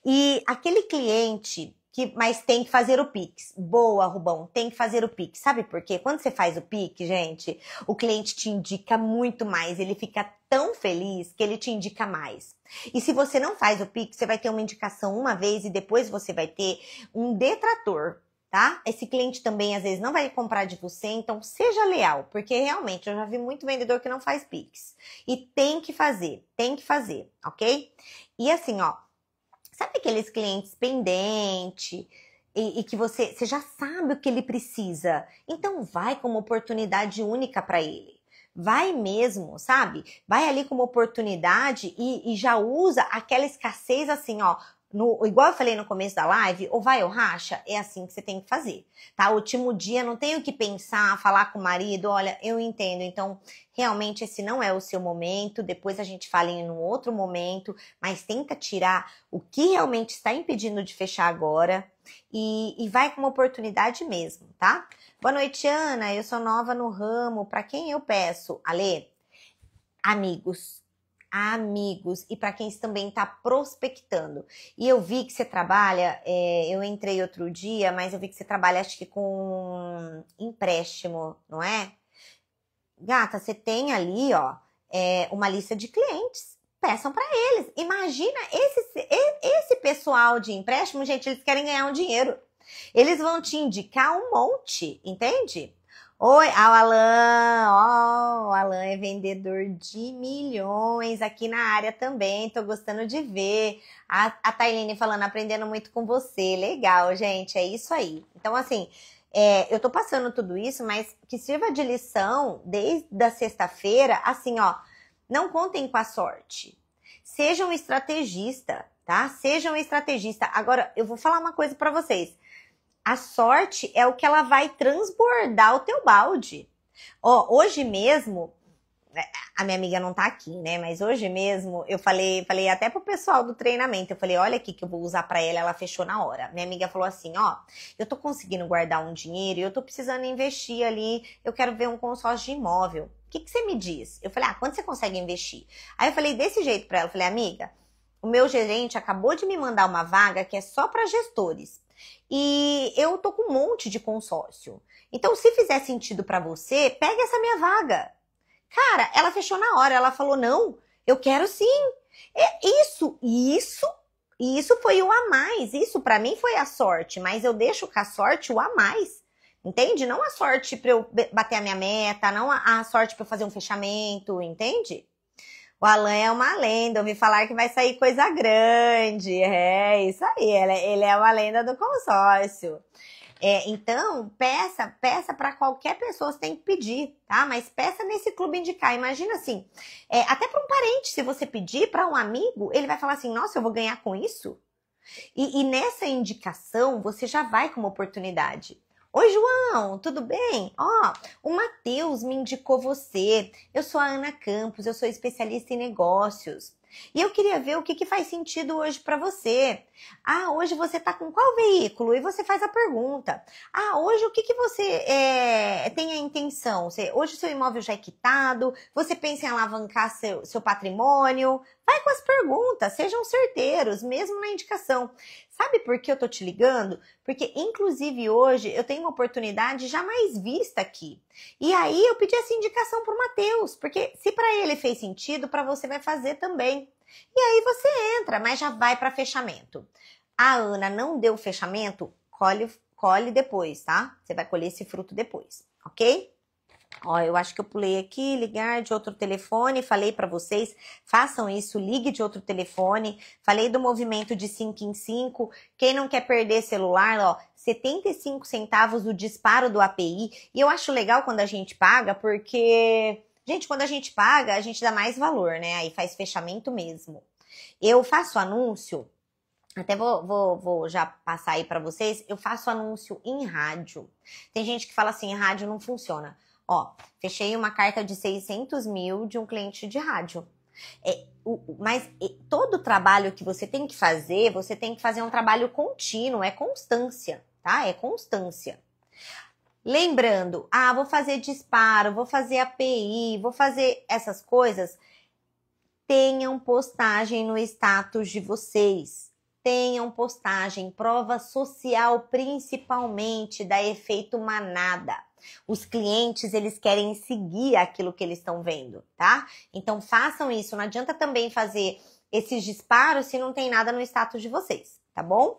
E aquele cliente mas tem que fazer o Pix. Boa, Rubão, tem que fazer o Pix. Sabe por quê? Quando você faz o Pix, gente, o cliente te indica muito mais. Ele fica tão feliz que ele te indica mais. E se você não faz o Pix, você vai ter uma indicação uma vez e depois você vai ter um detrator, tá? Esse cliente também, às vezes, não vai comprar de você, então seja leal, porque realmente eu já vi muito vendedor que não faz Pix. E tem que fazer, ok? E assim, ó, sabe aqueles clientes pendentes e que você já sabe o que ele precisa? Então vai como oportunidade única para ele. Vai mesmo, sabe? Vai ali como oportunidade e já usa aquela escassez assim, ó. Igual eu falei no começo da live, ou vai ou racha, é assim que você tem que fazer, tá? O último dia, não tenho que pensar, falar com o marido, olha, eu entendo, então realmente esse não é o seu momento, depois a gente fala em um outro momento, mas tenta tirar o que realmente está impedindo de fechar agora e vai com uma oportunidade mesmo, tá? Boa noite, Ana, eu sou nova no ramo, para quem eu peço? Alê, amigos, e para quem também está prospectando. E eu vi que você trabalha, eu entrei outro dia, mas eu vi que você trabalha acho que com empréstimo, não é? Gata, você tem ali, ó, uma lista de clientes. Peçam para eles. Imagina esse pessoal de empréstimo, gente, eles querem ganhar um dinheiro. Eles vão te indicar um monte, entende? Oi, o Alan é vendedor de milhões aqui na área também, tô gostando de ver. A Tailine falando, aprendendo muito com você, legal, gente, é isso aí. Então, assim, eu tô passando tudo isso, mas que sirva de lição desde a sexta-feira, assim, ó, não contem com a sorte. Seja um estrategista, tá? Seja um estrategista. Agora, eu vou falar uma coisa pra vocês. A sorte é o que ela vai transbordar o teu balde. Ó, hoje mesmo, a minha amiga não tá aqui, né? Mas hoje mesmo eu falei até pro pessoal do treinamento, eu falei, olha aqui que eu vou usar pra ela fechou na hora. Minha amiga falou assim, ó, eu tô conseguindo guardar um dinheiro e eu tô precisando investir ali, eu quero ver um consórcio de imóvel. O que você me diz? Eu falei, quanto você consegue investir? Aí eu falei desse jeito pra ela, eu falei, amiga, o meu gerente acabou de me mandar uma vaga que é só pra gestores. E eu tô com um monte de consórcio. Então, se fizer sentido pra você, pega essa minha vaga. Cara, ela fechou na hora. Ela falou, não, eu quero sim. Isso foi o a mais. Isso pra mim foi a sorte. Mas eu deixo com a sorte o a mais. Entende? Não a sorte pra eu bater a minha meta. Não a sorte pra eu fazer um fechamento. Entende? O Alan é uma lenda, ouvi falar que vai sair coisa grande. É isso aí, ele é uma lenda do consórcio. Então, peça para qualquer pessoa, você tem que pedir, tá? Mas peça nesse clube indicar. Imagina assim, até para um parente, se você pedir para um amigo, ele vai falar assim, nossa, eu vou ganhar com isso? E nessa indicação, você já vai com uma oportunidade. Oi, João, tudo bem? Ó, o Matheus me indicou você. Eu sou a Ana Campos, eu sou especialista em negócios. E eu queria ver o que faz sentido hoje para você. Hoje você tá com qual veículo? E você faz a pergunta. Hoje o que você tem a intenção? Hoje o seu imóvel já é quitado? Você pensa em alavancar seu patrimônio? Vai com as perguntas, sejam certeiros, mesmo na indicação. Sabe por que eu tô te ligando? Porque, inclusive, hoje eu tenho uma oportunidade jamais vista aqui. E aí eu pedi essa indicação pro Matheus, porque se para ele fez sentido, para você vai fazer também. E aí você entra, mas já vai para fechamento. A Ana não deu fechamento, colhe depois, tá? Você vai colher esse fruto depois, ok? Ó, eu acho que eu pulei aqui, ligar de outro telefone, falei para vocês, façam isso, ligue de outro telefone, falei do movimento de 5 em 5, quem não quer perder celular, ó, 75 centavos o disparo do API, e eu acho legal quando a gente paga, porque, Gente, quando a gente paga, a gente dá mais valor, né? Aí faz fechamento mesmo. Eu faço anúncio, até vou já passar aí pra vocês, eu faço anúncio em rádio. Tem gente que fala assim, rádio não funciona. Ó, fechei uma carta de 600 mil de um cliente de rádio. Mas todo trabalho que você tem que fazer um trabalho contínuo, é constância, tá? É constância. Lembrando, vou fazer disparo, vou fazer API, vou fazer essas coisas. Tenham postagem no status de vocês. Tenham postagem, prova social principalmente, dá efeito manada. Os clientes, eles querem seguir aquilo que eles estão vendo, tá? Então façam isso, não adianta também fazer esses disparos se não tem nada no status de vocês, tá bom?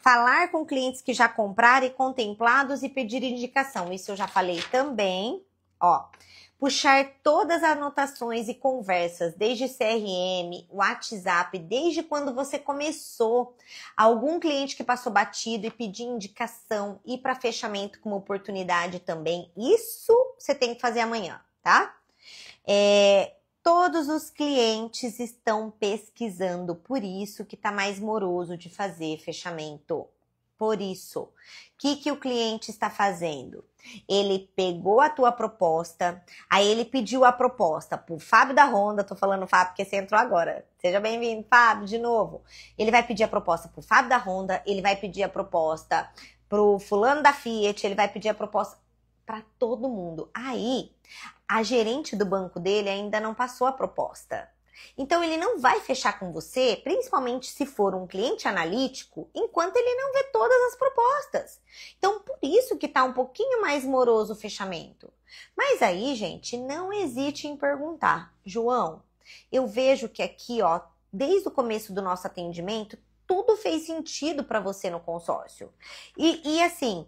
Falar com clientes que já compraram e contemplados e pedir indicação, isso eu já falei também, ó. Puxar todas as anotações e conversas, desde CRM, WhatsApp, desde quando você começou. Algum cliente que passou batido e pedir indicação, ir para fechamento como oportunidade também. Isso você tem que fazer amanhã, tá? Todos os clientes estão pesquisando, por isso que tá mais moroso de fazer fechamento. Por isso, o que o cliente está fazendo? Ele pegou a tua proposta, aí ele pediu a proposta pro Fábio da Honda, tô falando Fábio porque você entrou agora. Seja bem-vindo, Fábio, de novo. Ele vai pedir a proposta pro Fábio da Honda, ele vai pedir a proposta pro fulano da Fiat, ele vai pedir a proposta para todo mundo. Aí, a gerente do banco dele ainda não passou a proposta. Então, ele não vai fechar com você, principalmente se for um cliente analítico, enquanto ele não vê todas as propostas. Então, por isso que tá um pouquinho mais moroso o fechamento. Mas aí, gente, não hesite em perguntar. João, eu vejo que aqui, ó, desde o começo do nosso atendimento, tudo fez sentido para você no consórcio. E assim,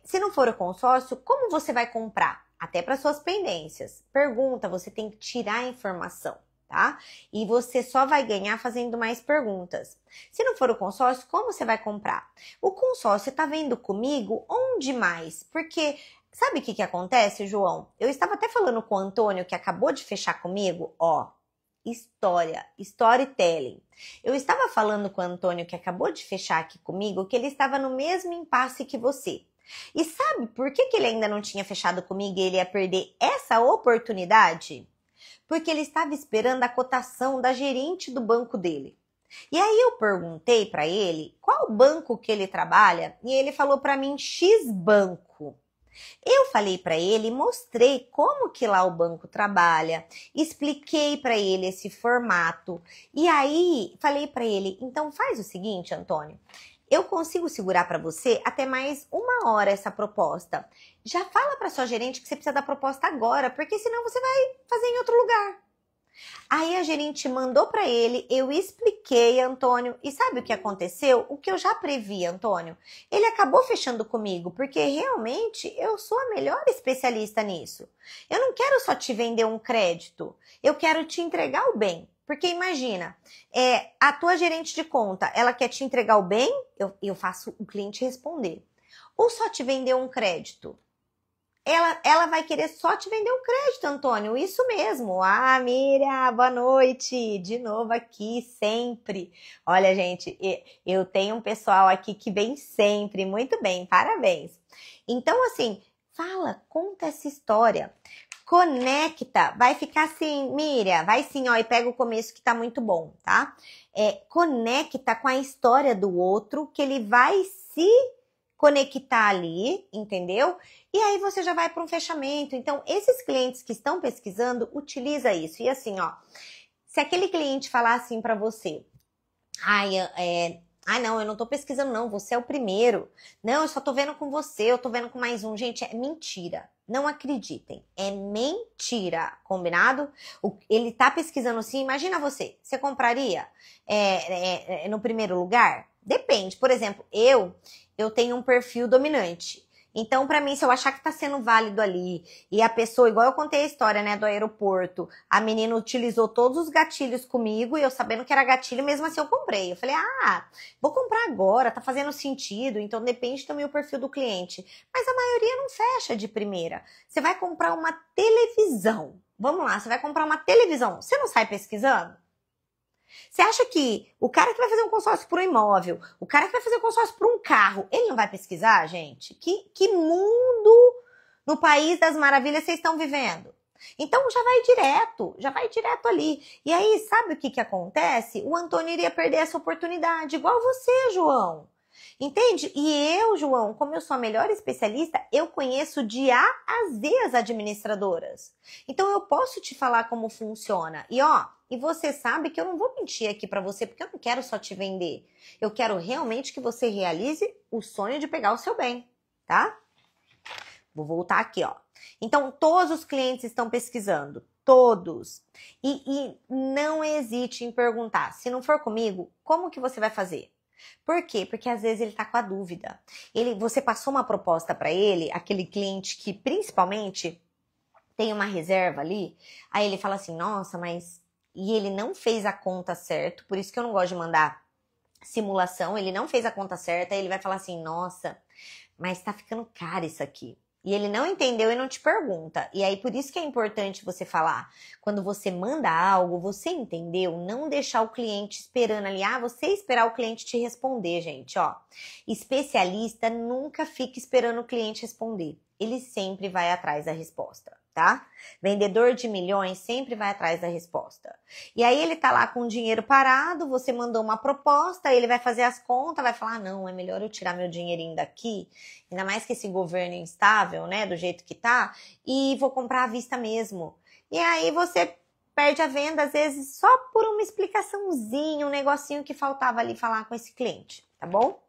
se não for o consórcio, como você vai comprar? Até para suas pendências. Pergunta, você tem que tirar a informação. Tá? E você só vai ganhar fazendo mais perguntas. Se não for o consórcio, como você vai comprar? O consórcio tá vendo comigo onde mais? Porque sabe o que acontece, João? Eu estava até falando com o Antônio, que acabou de fechar comigo, ó, storytelling. Eu estava falando com o Antônio, que acabou de fechar aqui comigo, que ele estava no mesmo impasse que você. E sabe por que ele ainda não tinha fechado comigo e ele ia perder essa oportunidade? Porque ele estava esperando a cotação da gerente do banco dele. E aí eu perguntei para ele qual banco que ele trabalha e ele falou para mim X banco. Eu falei para ele, mostrei como que lá o banco trabalha, expliquei para ele esse formato e aí falei para ele, então faz o seguinte, Antônio, eu consigo segurar para você até mais 1 hora essa proposta. Já fala para sua gerente que você precisa da proposta agora, porque senão você vai fazer em outro lugar. Aí a gerente mandou para ele, eu expliquei, Antônio, e sabe o que aconteceu? O que eu já previ, Antônio. Ele acabou fechando comigo, porque realmente eu sou a melhor especialista nisso. Eu não quero só te vender um crédito, eu quero te entregar o bem. Porque imagina, a tua gerente de conta, ela quer te entregar o bem, eu faço o cliente responder. Ou só te vender um crédito. Ela vai querer só te vender um crédito, Antônio. Isso mesmo. Miriam, boa noite. De novo aqui, sempre. Olha, gente, eu tenho um pessoal aqui que vem sempre. Muito bem, parabéns. Então, assim, conta essa história. Conecta, vai ficar assim, Miriam, vai sim, ó, e pega o começo que tá muito bom, tá? Conecta com a história do outro, que ele vai se conectar ali, entendeu? E aí você já vai para um fechamento. Então, esses clientes que estão pesquisando, utiliza isso. E assim, ó, se aquele cliente falar assim para você, não, eu não tô pesquisando não, você é o primeiro. Não, eu só tô vendo com você, eu tô vendo com mais um. Gente, é mentira. Não acreditem, é mentira, combinado? Ele tá pesquisando sim, imagina você compraria no primeiro lugar? Depende, por exemplo, eu tenho um perfil dominante. Então, pra mim, se eu achar que tá sendo válido ali, e a pessoa, igual eu contei a história, né, do aeroporto, a menina utilizou todos os gatilhos comigo, e eu sabendo que era gatilho, mesmo assim eu comprei. Eu falei, vou comprar agora, tá fazendo sentido, então depende também do perfil do cliente. Mas a maioria não fecha de primeira. Você vai comprar uma televisão. Vamos lá, você vai comprar uma televisão. Você não sai pesquisando? Você acha que o cara que vai fazer um consórcio por um imóvel, o cara que vai fazer um consórcio por um carro, ele não vai pesquisar, gente? Que mundo no país das maravilhas vocês estão vivendo? Então já vai direto ali. E aí, sabe o que acontece? O Antônio iria perder essa oportunidade, igual você, João. Entende? E eu, João, como eu sou a melhor especialista, eu conheço de A a Z as administradoras. Então eu posso te falar como funciona. E você sabe que eu não vou mentir aqui pra você, porque eu não quero só te vender. Eu quero realmente que você realize o sonho de pegar o seu bem, tá? Vou voltar aqui, ó. Então, todos os clientes estão pesquisando. Todos. E não hesite em perguntar. Se não for comigo, como que você vai fazer? Por quê? Porque às vezes ele tá com a dúvida. Você passou uma proposta para ele, aquele cliente que principalmente tem uma reserva ali, aí ele fala assim, nossa, mas... E ele não fez a conta certo, por isso que eu não gosto de mandar simulação, ele não fez a conta certa, aí ele vai falar assim, nossa, mas tá ficando caro isso aqui. E ele não entendeu e não te pergunta. E aí, por isso que é importante você falar. Quando você manda algo, você entendeu? Não deixar o cliente esperando ali. Você esperar o cliente te responder, gente, ó. Especialista nunca fica esperando o cliente responder. Ele sempre vai atrás da resposta, tá? Vendedor de milhões sempre vai atrás da resposta. E aí ele tá lá com o dinheiro parado, você mandou uma proposta, ele vai fazer as contas, vai falar, não, é melhor eu tirar meu dinheirinho daqui, ainda mais que esse governo é instável, né, do jeito que tá, e vou comprar à vista mesmo. E aí você perde a venda, às vezes, só por uma explicaçãozinha, um negocinho que faltava ali falar com esse cliente, tá bom?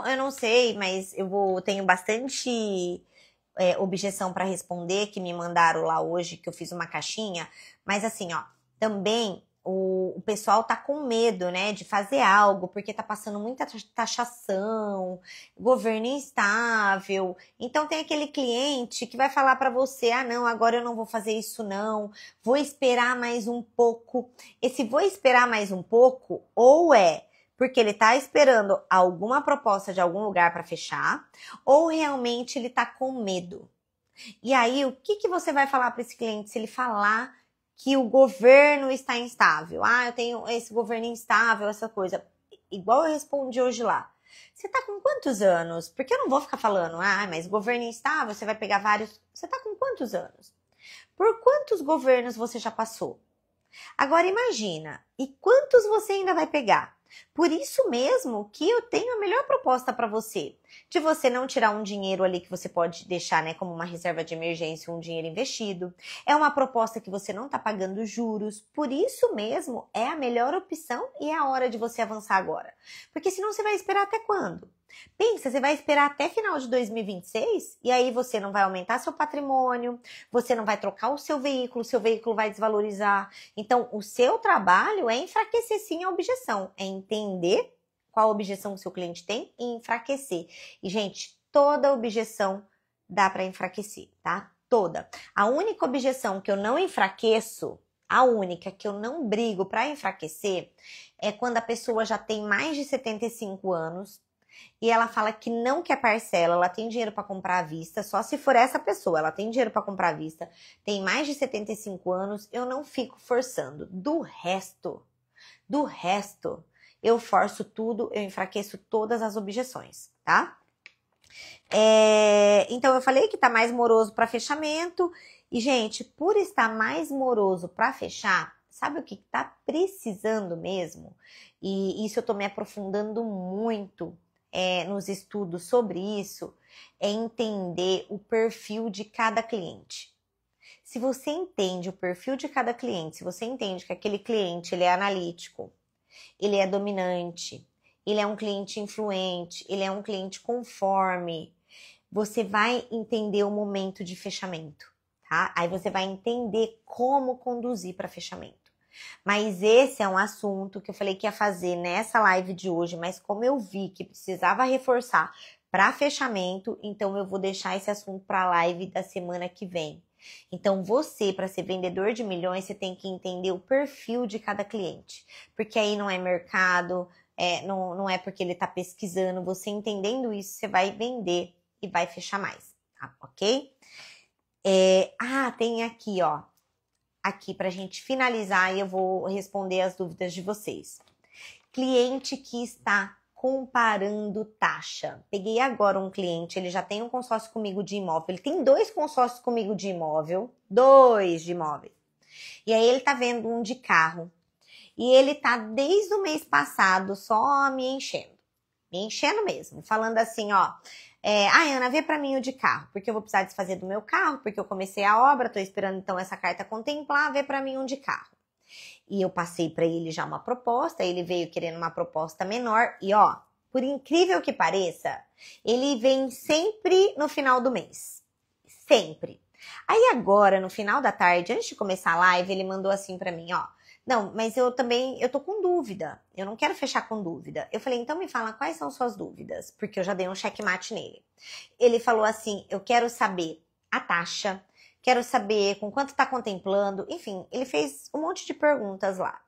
Eu não sei, mas tenho bastante objeção para responder que me mandaram lá hoje, que eu fiz uma caixinha. Mas assim, ó, também o pessoal tá com medo, né, de fazer algo, porque tá passando muita taxação, governo instável. Então tem aquele cliente que vai falar para você, não, agora eu não vou fazer isso não, vou esperar mais um pouco. Esse vou esperar mais um pouco, ou porque ele tá esperando alguma proposta de algum lugar para fechar, ou realmente ele tá com medo. E aí, o que você vai falar para esse cliente se ele falar que o governo está instável? Eu tenho esse governo instável, essa coisa. Igual eu respondi hoje lá. Você tá com quantos anos? Porque eu não vou ficar falando, mas governo instável, você vai pegar vários... Você tá com quantos anos? Por quantos governos você já passou? Agora imagina, e quantos você ainda vai pegar? Por isso mesmo que eu tenho a melhor proposta para você. De você não tirar um dinheiro ali que você pode deixar, né, como uma reserva de emergência, um dinheiro investido. É uma proposta que você não está pagando juros. Por isso mesmo é a melhor opção e é a hora de você avançar agora. Porque senão você vai esperar até quando? Pensa, você vai esperar até final de 2026 e aí você não vai aumentar seu patrimônio, você não vai trocar o seu veículo vai desvalorizar. Então, o seu trabalho é enfraquecer sim a objeção, é entender qual objeção o seu cliente tem e enfraquecer. E, gente, toda objeção dá para enfraquecer, tá? Toda. A única objeção que eu não enfraqueço, a única que eu não brigo para enfraquecer, é quando a pessoa já tem mais de 75 anos, e ela fala que não quer parcela, ela tem dinheiro para comprar à vista, só se for essa pessoa, ela tem dinheiro para comprar à vista, tem mais de 75 anos, eu não fico forçando. Do resto, eu forço tudo, eu enfraqueço todas as objeções, tá? Então, eu falei que tá mais moroso para fechamento, e, gente, por estar mais moroso para fechar, sabe o que tá precisando mesmo? E isso eu tô me aprofundando muito nos estudos sobre isso, é entender o perfil de cada cliente. Se você entende o perfil de cada cliente, se você entende que aquele cliente ele é analítico, ele é dominante, ele é um cliente influente, ele é um cliente conforme, você vai entender o momento de fechamento, tá? Aí você vai entender como conduzir para fechamento. Mas esse é um assunto que eu falei que ia fazer nessa live de hoje, mas como eu vi que precisava reforçar para fechamento, então eu vou deixar esse assunto para a live da semana que vem. Então você, para ser vendedor de milhões, você tem que entender o perfil de cada cliente, porque aí não é mercado, não é porque ele está pesquisando, você entendendo isso, você vai vender e vai fechar mais, tá? Ok? Tem aqui, ó, aqui pra gente finalizar e eu vou responder as dúvidas de vocês. Cliente que está comparando taxa. Peguei agora um cliente, ele já tem um consórcio comigo de imóvel, ele tem 2 consórcios comigo de imóvel, 2 de imóvel. E aí ele tá vendo um de carro. E ele tá desde o mês passado só me enchendo mesmo, falando assim, ó, Ana, vê pra mim o de carro, porque eu vou precisar desfazer do meu carro, porque eu comecei a obra, tô esperando então essa carta contemplar, vê pra mim um de carro. E eu passei pra ele já uma proposta, ele veio querendo uma proposta menor, e ó, por incrível que pareça, ele vem sempre no final do mês, sempre. Aí agora, no final da tarde, antes de começar a live, ele mandou assim pra mim, ó, não, mas eu tô com dúvida. Eu não quero fechar com dúvida. Eu falei, então me fala quais são suas dúvidas, porque eu já dei um checkmate nele. Ele falou assim, eu quero saber a taxa, quero saber com quanto tá contemplando, enfim, ele fez um monte de perguntas lá.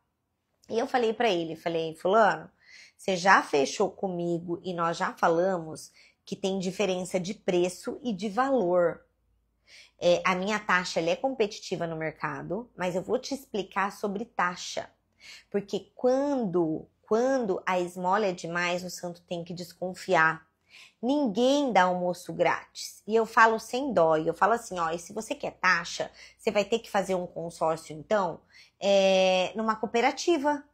E eu falei pra ele, falei, fulano, você já fechou comigo e nós já falamos que tem diferença de preço e de valor. A minha taxa ela é competitiva no mercado, mas eu vou te explicar sobre taxa. Porque quando a esmola é demais, o santo tem que desconfiar. Ninguém dá almoço grátis. E eu falo sem dó. E eu falo assim, ó, e se você quer taxa, você vai ter que fazer um consórcio, então, numa cooperativa.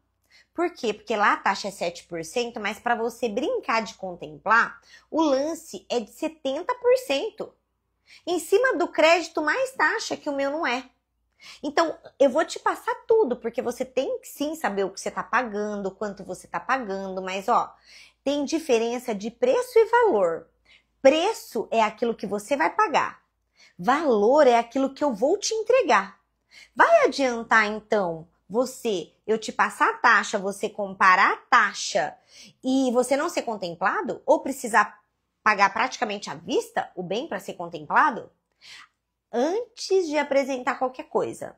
Por quê? Porque lá a taxa é 7%, mas para você brincar de contemplar, o lance é de 70%. Em cima do crédito, mais taxa, que o meu não é. Então, eu vou te passar tudo, porque você tem que sim saber o que você está pagando, quanto você está pagando, mas ó, tem diferença de preço e valor. Preço é aquilo que você vai pagar. Valor é aquilo que eu vou te entregar. Vai adiantar, então, eu te passar a taxa, você comparar a taxa e você não ser contemplado? Ou precisar pagar praticamente à vista o bem para ser contemplado? Antes de apresentar qualquer coisa.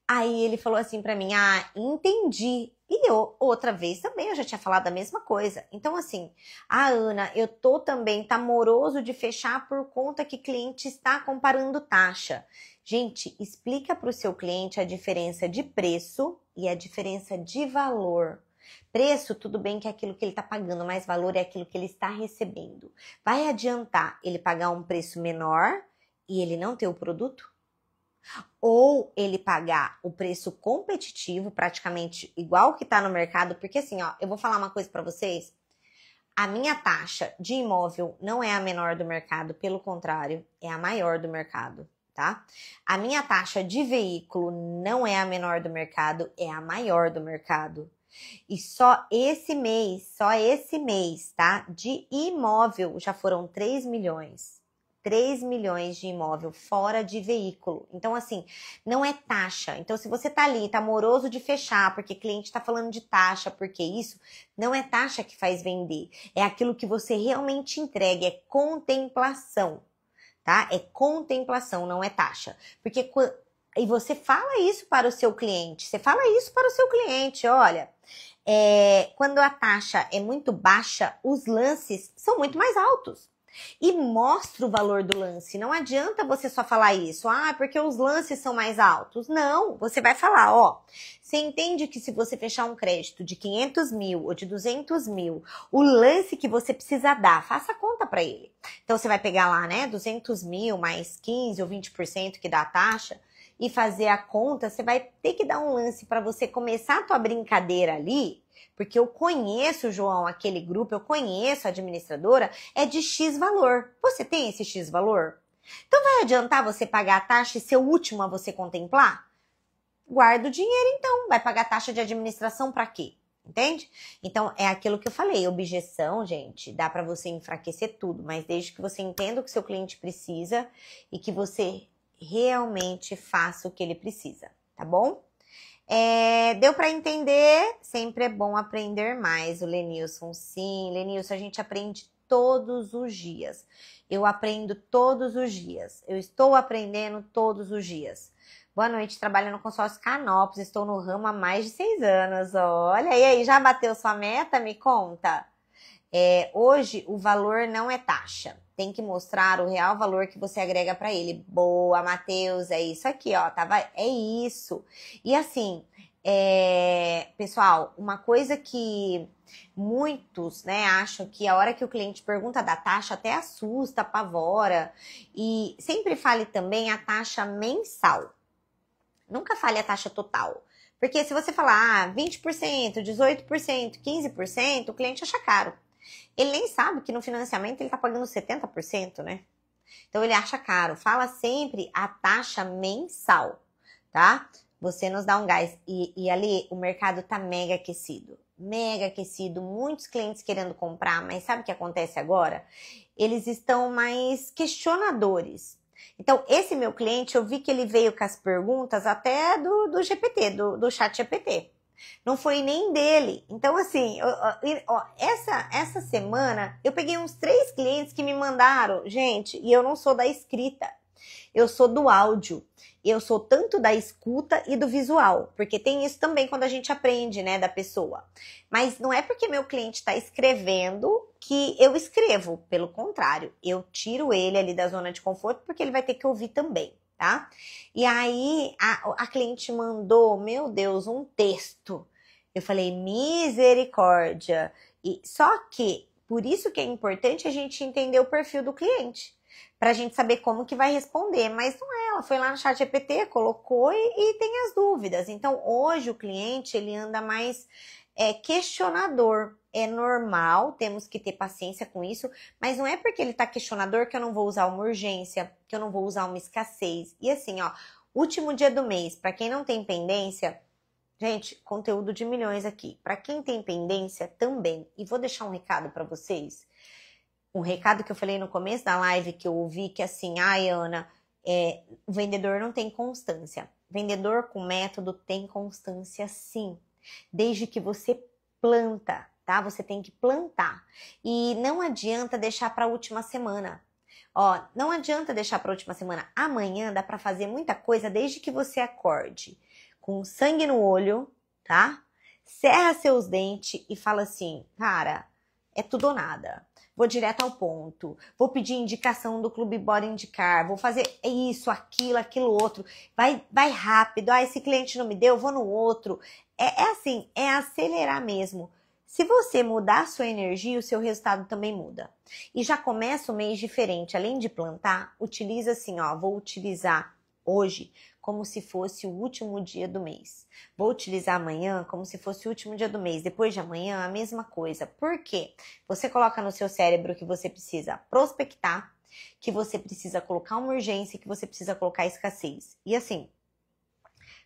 Aí ele falou assim para mim, entendi. E eu, outra vez também, eu já tinha falado a mesma coisa. Então assim, Ana, eu tô também, tá moroso de fechar por conta que cliente está comparando taxa. Gente, explica para o seu cliente a diferença de preço e a diferença de valor. Preço, tudo bem que é aquilo que ele está pagando, mas valor é aquilo que ele está recebendo. Vai adiantar ele pagar um preço menor e ele não ter o produto? Ou ele pagar o preço competitivo, praticamente igual que está no mercado? Porque assim, ó, eu vou falar uma coisa para vocês. A minha taxa de imóvel não é a menor do mercado, pelo contrário, é a maior do mercado, tá? A minha taxa de veículo não é a menor do mercado, é a maior do mercado. E só esse mês, tá? De imóvel já foram 3 milhões. 3 milhões de imóvel fora de veículo. Então, assim, não é taxa. Então, se você tá ali, tá moroso de fechar, porque cliente tá falando de taxa, porque isso, não é taxa que faz vender. É aquilo que você realmente entrega, é contemplação, tá? É contemplação, não é taxa. Porque e você fala isso para o seu cliente. Olha, quando a taxa é muito baixa, os lances são muito mais altos. E mostra o valor do lance. Não adianta você só falar isso. Porque os lances são mais altos. Não, você vai falar, você entende que se você fechar um crédito de 500 mil ou de 200 mil, o lance que você precisa dar, faça a conta para ele. Então, você vai pegar lá, né, 200 mil mais 15 ou 20% que dá a taxa e fazer a conta, você vai ter que dar um lance para você começar a tua brincadeira ali, porque eu conheço, João, aquele grupo, eu conheço a administradora, é de X valor. Você tem esse X valor? Então vai adiantar você pagar a taxa e ser o último a você contemplar? Guarda o dinheiro então, vai pagar taxa de administração para quê? Entende? Então é aquilo que eu falei, objeção, gente, dá para você enfraquecer tudo, mas desde que você entenda o que seu cliente precisa e que você realmente faça o que ele precisa, tá bom? Deu para entender? Sempre é bom aprender mais, o Lenilson. Sim, Lenilson, a gente aprende todos os dias. Eu aprendo todos os dias. Eu estou aprendendo todos os dias. Boa noite, trabalho no consórcio Canópolis. Estou no ramo há mais de 6 anos. Olha, e aí, já bateu sua meta? Me conta. Hoje, o valor não é taxa. Tem que mostrar o real valor que você agrega para ele. Boa, Matheus, é isso aqui, ó. É isso. E assim, pessoal, uma coisa que muitos, né, acham que a hora que o cliente pergunta da taxa até assusta, apavora. E sempre fale também a taxa mensal. Nunca fale a taxa total. Porque se você falar 20%, 18%, 15%, o cliente acha caro. Ele nem sabe que no financiamento ele está pagando 70%, né? Então ele acha caro. Fala sempre a taxa mensal, tá? Você nos dá um gás. E ali o mercado tá mega aquecido. Mega aquecido. Muitos clientes querendo comprar, mas sabe o que acontece agora? Eles estão mais questionadores. Então, esse meu cliente, eu vi que ele veio com as perguntas até do GPT, do chat GPT. Não foi nem dele. Então, assim, essa semana, eu peguei uns 3 clientes que me mandaram. Gente, e eu não sou da escrita. Eu sou do áudio. Eu sou tanto da escuta e do visual. Porque tem isso também quando a gente aprende, né, da pessoa. Mas não é porque meu cliente está escrevendo que eu escrevo. Pelo contrário, eu tiro ele ali da zona de conforto porque ele vai ter que ouvir também. Tá? E aí a cliente mandou, meu Deus, um texto. Eu falei, misericórdia. E só que, por isso que é importante a gente entender o perfil do cliente. Pra gente saber como que vai responder. Mas não é, ela foi lá no chat GPT, colocou e tem as dúvidas. Então, hoje o cliente, ele anda mais questionador. É normal, temos que ter paciência com isso, mas não é porque ele tá questionador que eu não vou usar uma urgência, que eu não vou usar uma escassez. E assim, ó, último dia do mês, para quem não tem pendência, gente, conteúdo de milhões aqui. Para quem tem pendência também. E vou deixar um recado para vocês. Um recado que eu falei no começo da live que eu ouvi, que assim, ai, Ana, o vendedor não tem constância. Vendedor com método tem constância sim. Desde que você planta, tá? Você tem que plantar. E não adianta deixar para a última semana. Ó, não adianta deixar para a última semana. Amanhã dá para fazer muita coisa desde que você acorde. Com sangue no olho, tá? Cerra seus dentes e fala assim, cara, é tudo ou nada. Vou direto ao ponto. Vou pedir indicação do Clube Bora Indicar. Vou fazer isso, aquilo outro. Vai rápido. Ah, esse cliente não me deu, vou no outro. Assim, é acelerar mesmo. Se você mudar a sua energia, o seu resultado também muda. E já começa o mês diferente. Além de plantar, utiliza assim, ó. Vou utilizar hoje como se fosse o último dia do mês. Vou utilizar amanhã como se fosse o último dia do mês. Depois de amanhã, a mesma coisa. Por quê? Você coloca no seu cérebro que você precisa prospectar, que você precisa colocar uma urgência, que você precisa colocar escassez. E assim,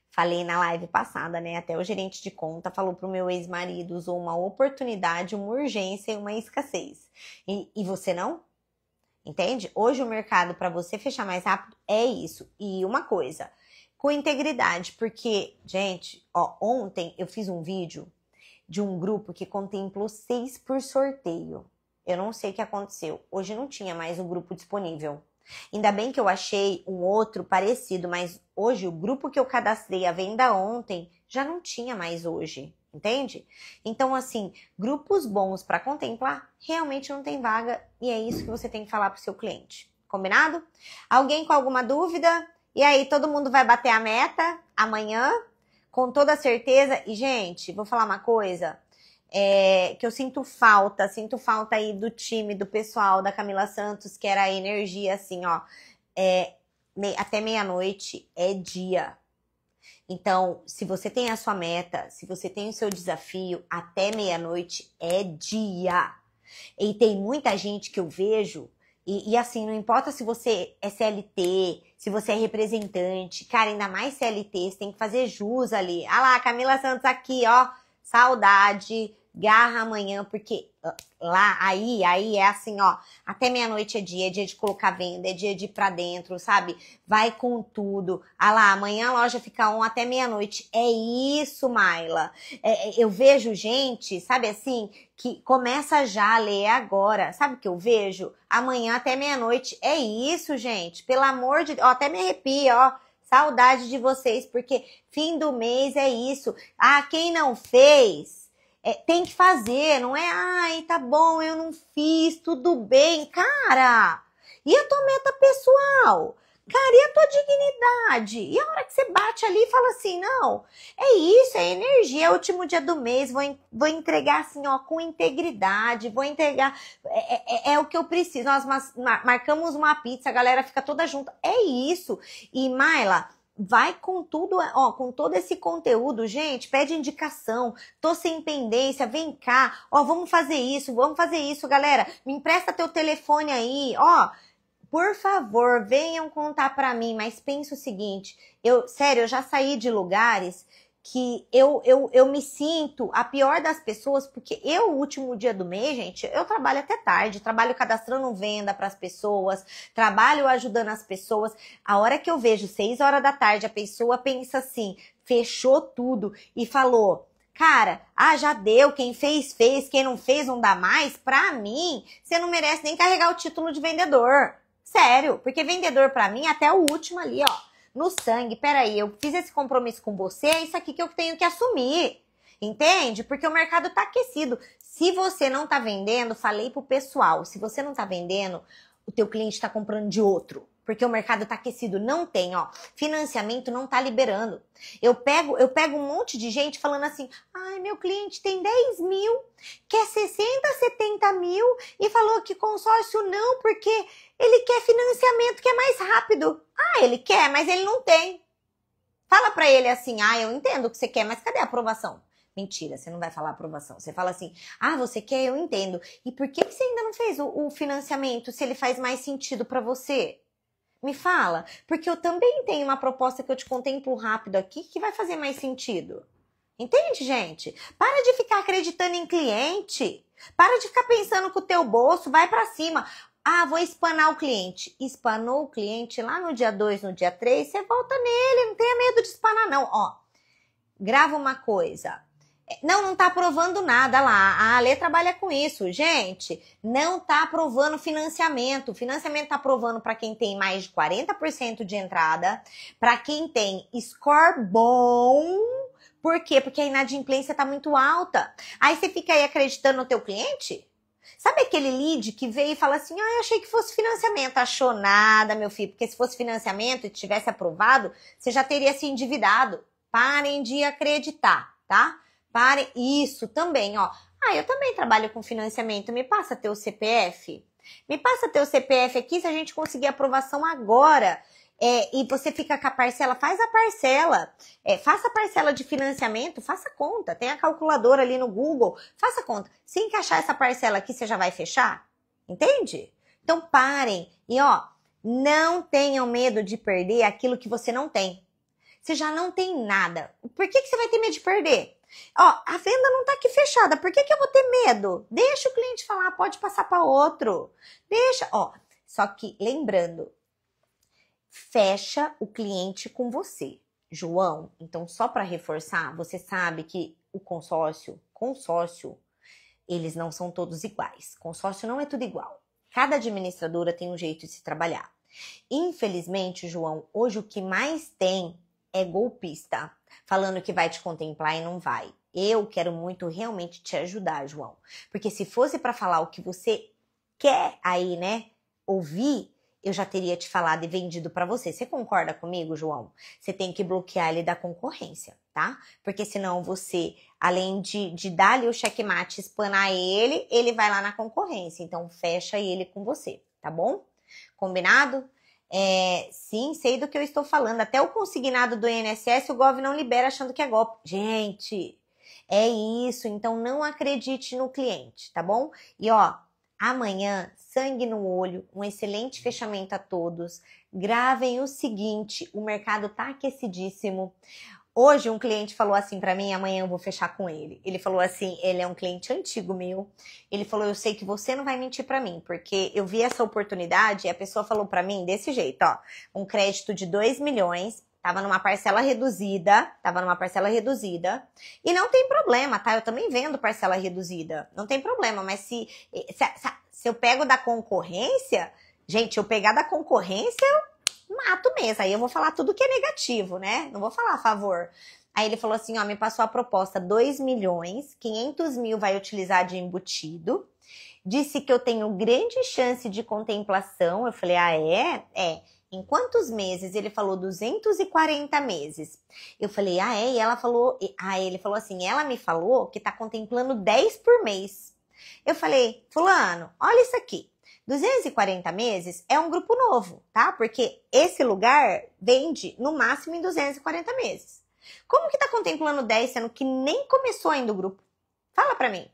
falei na live passada, né? Até o gerente de conta falou pro meu ex-marido, usou uma oportunidade, uma urgência e uma escassez. E você não? Entende? Hoje o mercado para você fechar mais rápido é isso. E uma coisa, com integridade, porque, gente, ó, ontem eu fiz um vídeo de um grupo que contemplou 6 por sorteio. Eu não sei o que aconteceu. Hoje não tinha mais o grupo disponível. Ainda bem que eu achei um outro parecido, mas hoje o grupo que eu cadastrei a venda ontem já não tinha mais hoje, entende? Então, assim, grupos bons para contemplar realmente não tem vaga e é isso que você tem que falar para o seu cliente. Combinado? Alguém com alguma dúvida? E aí, todo mundo vai bater a meta amanhã, com toda certeza. E, gente, vou falar uma coisa. Que eu sinto falta aí do time, do pessoal, da Camila Santos, que era a energia assim, ó, até meia-noite é dia. Então, se você tem a sua meta, se você tem o seu desafio, até meia-noite é dia. E tem muita gente que eu vejo, e assim, não importa se você é CLT, se você é representante, cara, ainda mais CLT, você tem que fazer jus ali. Ah lá, Camila Santos aqui, ó, saudade. garra amanhã, porque lá, aí é assim, ó, até meia-noite é dia de colocar venda, é dia de ir pra dentro, sabe? Vai com tudo. Ah lá, amanhã a loja fica on até meia-noite. É isso, Maila. Eu vejo gente, sabe assim, que começa já a ler agora. Sabe o que eu vejo? Amanhã até meia-noite. É isso, gente. Pelo amor de Deus. Ó, até me arrepia, ó. Saudade de vocês, porque fim do mês é isso. Ah, quem não fez, tem que fazer, não é? Ai, tá bom, eu não fiz, tudo bem. Cara, e a tua meta pessoal? Cara, e a tua dignidade? E a hora que você bate ali e fala assim, não, é isso, é energia, é o último dia do mês, vou entregar assim, ó, com integridade, vou entregar, é o que eu preciso. Nós marcamos uma pizza, a galera fica toda junta, é isso. E Maila, vai com tudo, ó, com todo esse conteúdo, gente, pede indicação, tô sem pendência, vem cá, ó, vamos fazer isso, galera, me empresta teu telefone aí, ó, por favor, venham contar pra mim, mas pensa o seguinte, sério, eu já saí de lugares que eu me sinto a pior das pessoas, porque o último dia do mês, gente, eu trabalho até tarde, trabalho cadastrando venda para as pessoas, trabalho ajudando as pessoas. A hora que eu vejo 6 horas da tarde, a pessoa pensa assim, fechou tudo e falou, cara, já deu, quem fez, quem não fez, não dá mais. Pra mim, você não merece nem carregar o título de vendedor. Sério, porque vendedor pra mim, até o último ali, ó, no sangue. Peraí, eu fiz esse compromisso com você, é isso aqui que eu tenho que assumir. Entende? Porque o mercado tá aquecido. Se você não tá vendendo, falei pro pessoal, se você não tá vendendo, o teu cliente tá comprando de outro. Porque o mercado tá aquecido. Não tem, ó. Financiamento não tá liberando. Eu pego um monte de gente falando assim, ai, meu cliente tem 10 mil, quer 60, 70 mil e falou que consórcio não, porque ele quer financiamento que é mais rápido. Ah, ele quer, mas ele não tem. Fala pra ele assim, eu entendo o que você quer, mas cadê a aprovação? Mentira, você não vai falar aprovação. Você fala assim, você quer, eu entendo. E por que você ainda não fez o financiamento se ele faz mais sentido pra você? Me fala, porque eu também tenho uma proposta que eu te contemplo rápido aqui que vai fazer mais sentido. Entende, gente? Para de ficar acreditando em cliente. Para de ficar pensando com o teu bolso, vai pra cima. Vou espanar o cliente. Espanou o cliente lá no dia 2, no dia 3, você volta nele, não tenha medo de espanar não. Ó, grava uma coisa. Não tá aprovando nada lá. A Ale trabalha com isso. Gente, não tá aprovando financiamento. O financiamento tá aprovando para quem tem mais de 40% de entrada, para quem tem score bom. Por quê? Porque a inadimplência tá muito alta. Aí você fica aí acreditando no teu cliente? Sabe aquele lead que veio e fala assim, eu achei que fosse financiamento. Achou nada, meu filho, porque se fosse financiamento e tivesse aprovado, você já teria se endividado. Parem de acreditar, tá? Parem. Isso também, ó. Eu também trabalho com financiamento. Me passa teu CPF. Me passa teu CPF aqui se a gente conseguir aprovação agora. E você fica com a parcela, faz a parcela. Faça a parcela de financiamento, faça conta. Tem a calculadora ali no Google, faça conta. Se encaixar essa parcela aqui, você já vai fechar? Entende? Então parem. E ó, não tenham medo de perder aquilo que você não tem. Você já não tem nada. Por que você vai ter medo de perder? Ó, a venda não tá aqui fechada. Por que eu vou ter medo? Deixa o cliente falar, pode passar para outro. Deixa, ó. Só que, lembrando, fecha o cliente com você. João, então só para reforçar, você sabe que o consórcio, eles não são todos iguais. Consórcio não é tudo igual. Cada administradora tem um jeito de se trabalhar. Infelizmente, João, hoje o que mais tem é golpista, falando que vai te contemplar e não vai. Eu quero muito realmente te ajudar, João. Porque se fosse para falar o que você quer aí, né, ouvir, eu já teria te falado e vendido para você. Você concorda comigo, João? Você tem que bloquear ele da concorrência, tá? Porque senão você, além de dar-lhe o checkmate, espanar ele vai lá na concorrência. Então, fecha ele com você, tá bom? Combinado? Sim, sei do que eu estou falando. Até o consignado do INSS, o Gov não libera achando que é golpe. Gente, é isso. Então, não acredite no cliente, tá bom? E ó, amanhã, sangue no olho, um excelente fechamento a todos. Gravem o seguinte, o mercado tá aquecidíssimo. Hoje um cliente falou assim pra mim, amanhã eu vou fechar com ele. Ele falou assim, ele é um cliente antigo meu. Ele falou, eu sei que você não vai mentir pra mim, porque eu vi essa oportunidade e a pessoa falou pra mim desse jeito, ó, um crédito de 2 milhões, tava numa parcela reduzida, e não tem problema, tá? Eu também vendo parcela reduzida, não tem problema, mas se eu pego da concorrência, gente, eu pegar da concorrência, mato mesmo, aí eu vou falar tudo que é negativo, né? Não vou falar a favor. Aí ele falou assim, ó, me passou a proposta 2 milhões, 500 mil vai utilizar de embutido, disse que eu tenho grande chance de contemplação. Eu falei, ah, é? É. Em quantos meses? Ele falou 240 meses. Eu falei, ah, é? E ela falou, ele falou assim, ela me falou que tá contemplando 10 por mês. Eu falei, fulano, olha isso aqui. 240 meses é um grupo novo, tá? Porque esse lugar vende no máximo em 240 meses. Como que tá contemplando 10, sendo que nem começou ainda o grupo? Fala pra mim.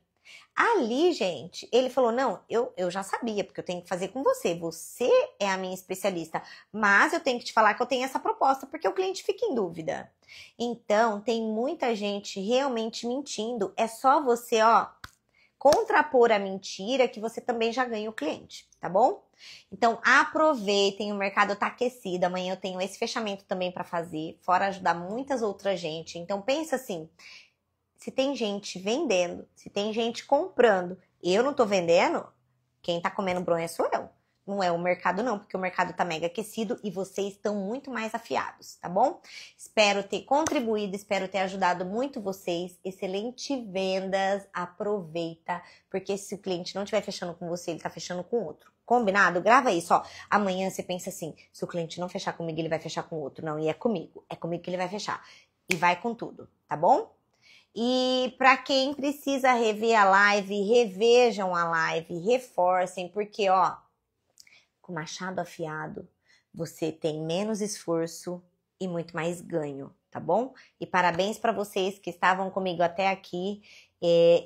Ali, gente, ele falou, não, eu já sabia, porque eu tenho que fazer com você. Você é a minha especialista, mas eu tenho que te falar que eu tenho essa proposta, porque o cliente fica em dúvida. Então, tem muita gente realmente mentindo. É só você, ó, contrapor a mentira que você também já ganha o cliente, tá bom? Então, aproveitem, o mercado tá aquecido, amanhã eu tenho esse fechamento também para fazer, fora ajudar muitas outras gente. Então, pensa assim, se tem gente vendendo, se tem gente comprando, eu não tô vendendo, quem tá comendo bronha sou eu. Não é o mercado não, porque o mercado tá mega aquecido e vocês estão muito mais afiados, tá bom? Espero ter contribuído, espero ter ajudado muito vocês. Excelente vendas, aproveita, porque se o cliente não estiver fechando com você, ele tá fechando com outro. Combinado? Grava isso, ó. Amanhã você pensa assim, se o cliente não fechar comigo, ele vai fechar com outro. Não, e é comigo que ele vai fechar. E vai com tudo, tá bom? E para quem precisa rever a live, revejam a live, reforcem, porque, ó, com machado afiado, você tem menos esforço e muito mais ganho, tá bom? E parabéns para vocês que estavam comigo até aqui.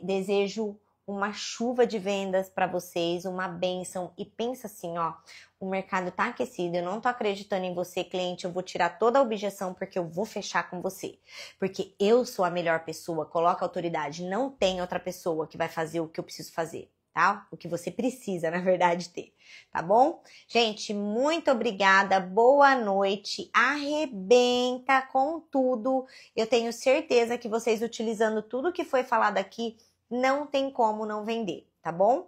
Desejo uma chuva de vendas para vocês, uma bênção. E pensa assim, ó, o mercado tá aquecido, eu não tô acreditando em você, cliente, eu vou tirar toda a objeção porque eu vou fechar com você. Porque eu sou a melhor pessoa, coloca autoridade, não tem outra pessoa que vai fazer o que eu preciso fazer. Tá? O que você precisa, na verdade, ter, tá bom? Gente, muito obrigada, boa noite, arrebenta com tudo. Eu tenho certeza que vocês utilizando tudo que foi falado aqui, não tem como não vender, tá bom?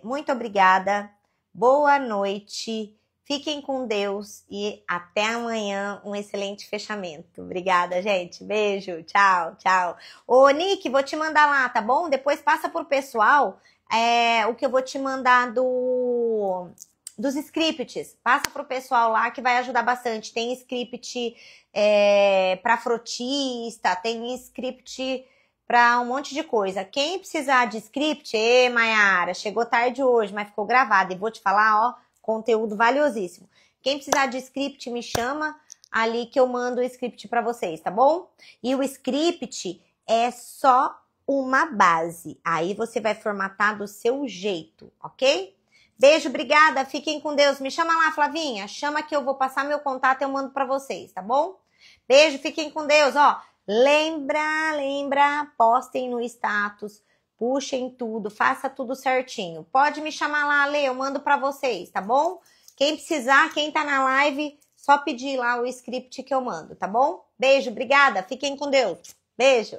Muito obrigada, boa noite, fiquem com Deus e até amanhã, um excelente fechamento. Obrigada, gente, beijo, tchau, tchau. Ô, Nick, vou te mandar lá, tá bom? Depois passa pro pessoal o que eu vou te mandar dos scripts. Passa pro pessoal lá que vai ajudar bastante. Tem script para frotista, tem script para um monte de coisa. Quem precisar de script, Mayara, chegou tarde hoje, mas ficou gravado. E vou te falar, ó, conteúdo valiosíssimo. Quem precisar de script, me chama ali que eu mando o script para vocês, tá bom? E o script é só uma base. Aí você vai formatar do seu jeito, ok? Beijo, obrigada, fiquem com Deus. Me chama lá, Flavinha, chama que eu vou passar meu contato e eu mando para vocês, tá bom? Beijo, fiquem com Deus, ó. Lembra, postem no status, puxem tudo, faça tudo certinho. Pode me chamar lá, Lê, eu mando para vocês, tá bom? Quem precisar, quem tá na live, só pedir lá o script que eu mando, tá bom? Beijo, obrigada, fiquem com Deus. Beijo.